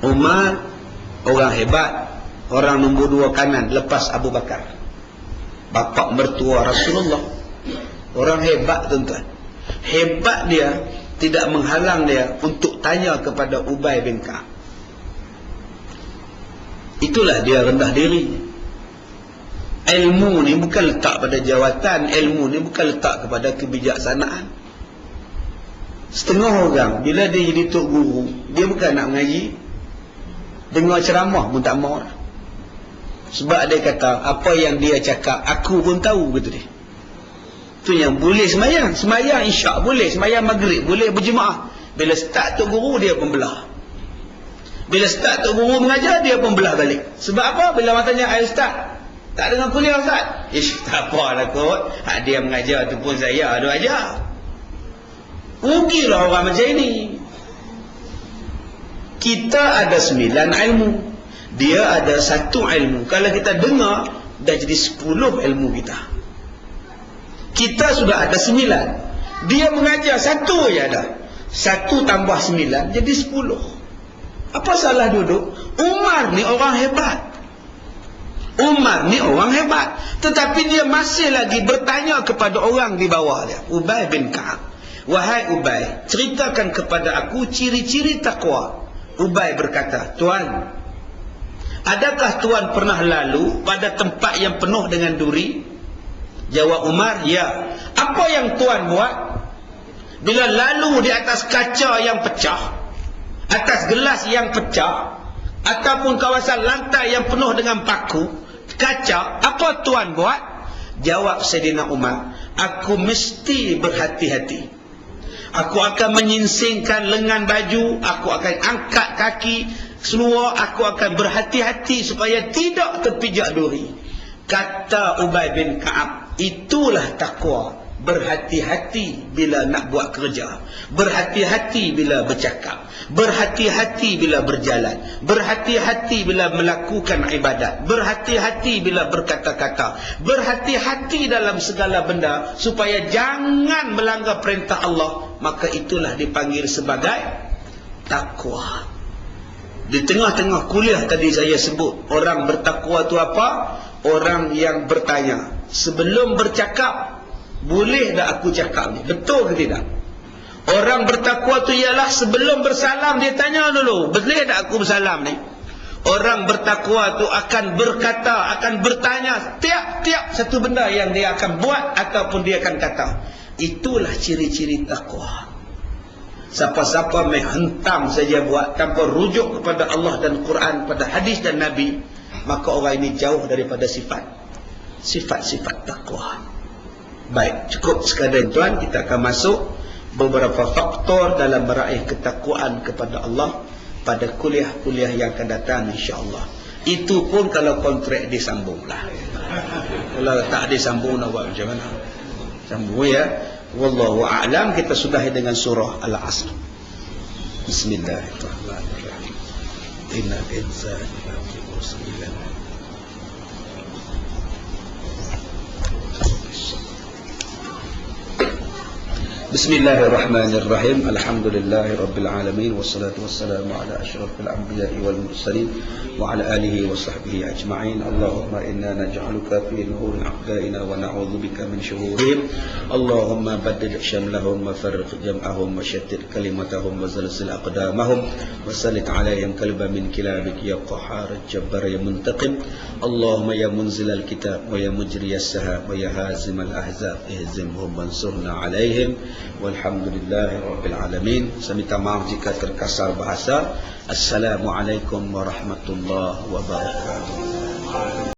S1: Umar orang hebat, orang nombor 2 kanan lepas Abu Bakar, bapa mertua Rasulullah. Orang hebat tuan-tuan. Hebat dia tidak menghalang dia untuk tanya kepada Ubay bin Ka'ab. Itulah dia rendah diri. Ilmu ni bukan letak pada jawatan, ilmu ni bukan letak kepada kebijaksanaan. Setengah orang bila dia jadi tok guru, dia bukan nak mengaji, dengar ceramah pun tak mau. Sebab dia kata apa yang dia cakap aku pun tahu, kata dia. Tu yang boleh semayang, semayang isyak boleh, semayang maghrib boleh, berjemaah. Bila start tok guru dia pun belah. Bila start tok guru mengajar dia pun belah balik. Sebab apa? Bila orang tanya, "Ai ustaz, tak dengar kuliah ustaz?" Ish, tak apalah kot. Hak dia mengajar tu pun saya ada ajar. Rugilah orang macam ini. Kita ada 9 ilmu, dia ada 1 ilmu. Kalau kita dengar, dah jadi 10 ilmu kita. Kita sudah ada 9, dia mengajar 1 je ada. 1 tambah 9 jadi 10. Apa salah duduk? Umar ni orang hebat. Umar ni orang hebat, tetapi dia masih lagi bertanya kepada orang di bawah dia. Ubay bin Ka'ab, wahai Ubay, ceritakan kepada aku ciri-ciri takwa. Ubay berkata, Tuan, adakah Tuan pernah lalu pada tempat yang penuh dengan duri? Jawab Umar, ya. Apa yang Tuan buat? Bila lalu di atas kaca yang pecah, atas gelas yang pecah, ataupun kawasan lantai yang penuh dengan paku, kaca, apa Tuan buat? Jawab Sayyidina Umar, aku mesti berhati-hati. Aku akan menyingsingkan lengan baju, aku akan angkat kaki semua, aku akan berhati-hati supaya tidak terpijak duri. Kata Ubay bin Ka'ab, itulah takwa. Berhati-hati bila nak buat kerja, berhati-hati bila bercakap, berhati-hati bila berjalan, berhati-hati bila melakukan ibadat, berhati-hati bila berkata-kata, berhati-hati dalam segala benda supaya jangan melanggar perintah Allah. Maka itulah dipanggil sebagai takwa. Di tengah-tengah kuliah tadi saya sebut orang bertakwa tu apa? Orang yang bertanya sebelum bercakap, boleh tak aku cakap ni? Betul ke tidak? Orang bertakwa tu ialah sebelum bersalam dia tanya dulu, boleh tak aku bersalam ni? Orang bertakwa tu akan berkata, akan bertanya tiap-tiap satu benda yang dia akan buat ataupun dia akan kata. Itulah ciri-ciri takwa. Siapa-siapa menghentam saja buat tanpa rujuk kepada Allah dan Quran, pada hadis dan Nabi, maka orang ini jauh daripada sifat-sifat takwa. Baik, cukup sekadar tuan, kita akan masuk beberapa faktor dalam meraih ketakwaan kepada Allah pada kuliah-kuliah yang akan datang insya-Allah. Itu pun kalau kontrak disambunglah. Kalau tak disambung nak buat macam mana? Sambung ya. Wallahu a'lam. Kita sudahi dengan surah Al-Asr. Bismillahirrahmanirrahim. Innal insana lafi khusr. Bismillahirrahmanirrahim. Alhamdulillahi rabbil alamin, wassalatu wassalamu ala asyrafil anbiya'i wal mursalin wa ala alihi wa sahbihi ajma'in. Allahumma inna naj'aluka fi nuhuri a'da'ina wa na'udzubika min syururihim. Allahumma baddil syamlahum wa farriq jam'ahum wa shattit kalimatahum wa zalzil aqdamahum wa sallit 'alayhim kalban min kilabik ya qahhar jabbar ya muntaqim. Allahumma ya munzilal kitab wa ya mujriyas sahab wa ya hazimal ahzab ihzimhum wansurna 'alayhim. Walhamdulillahi rabbil alamin. Saya minta maaf jika terkasar bahasa. Assalamualaikum warahmatullahi wabarakatuh.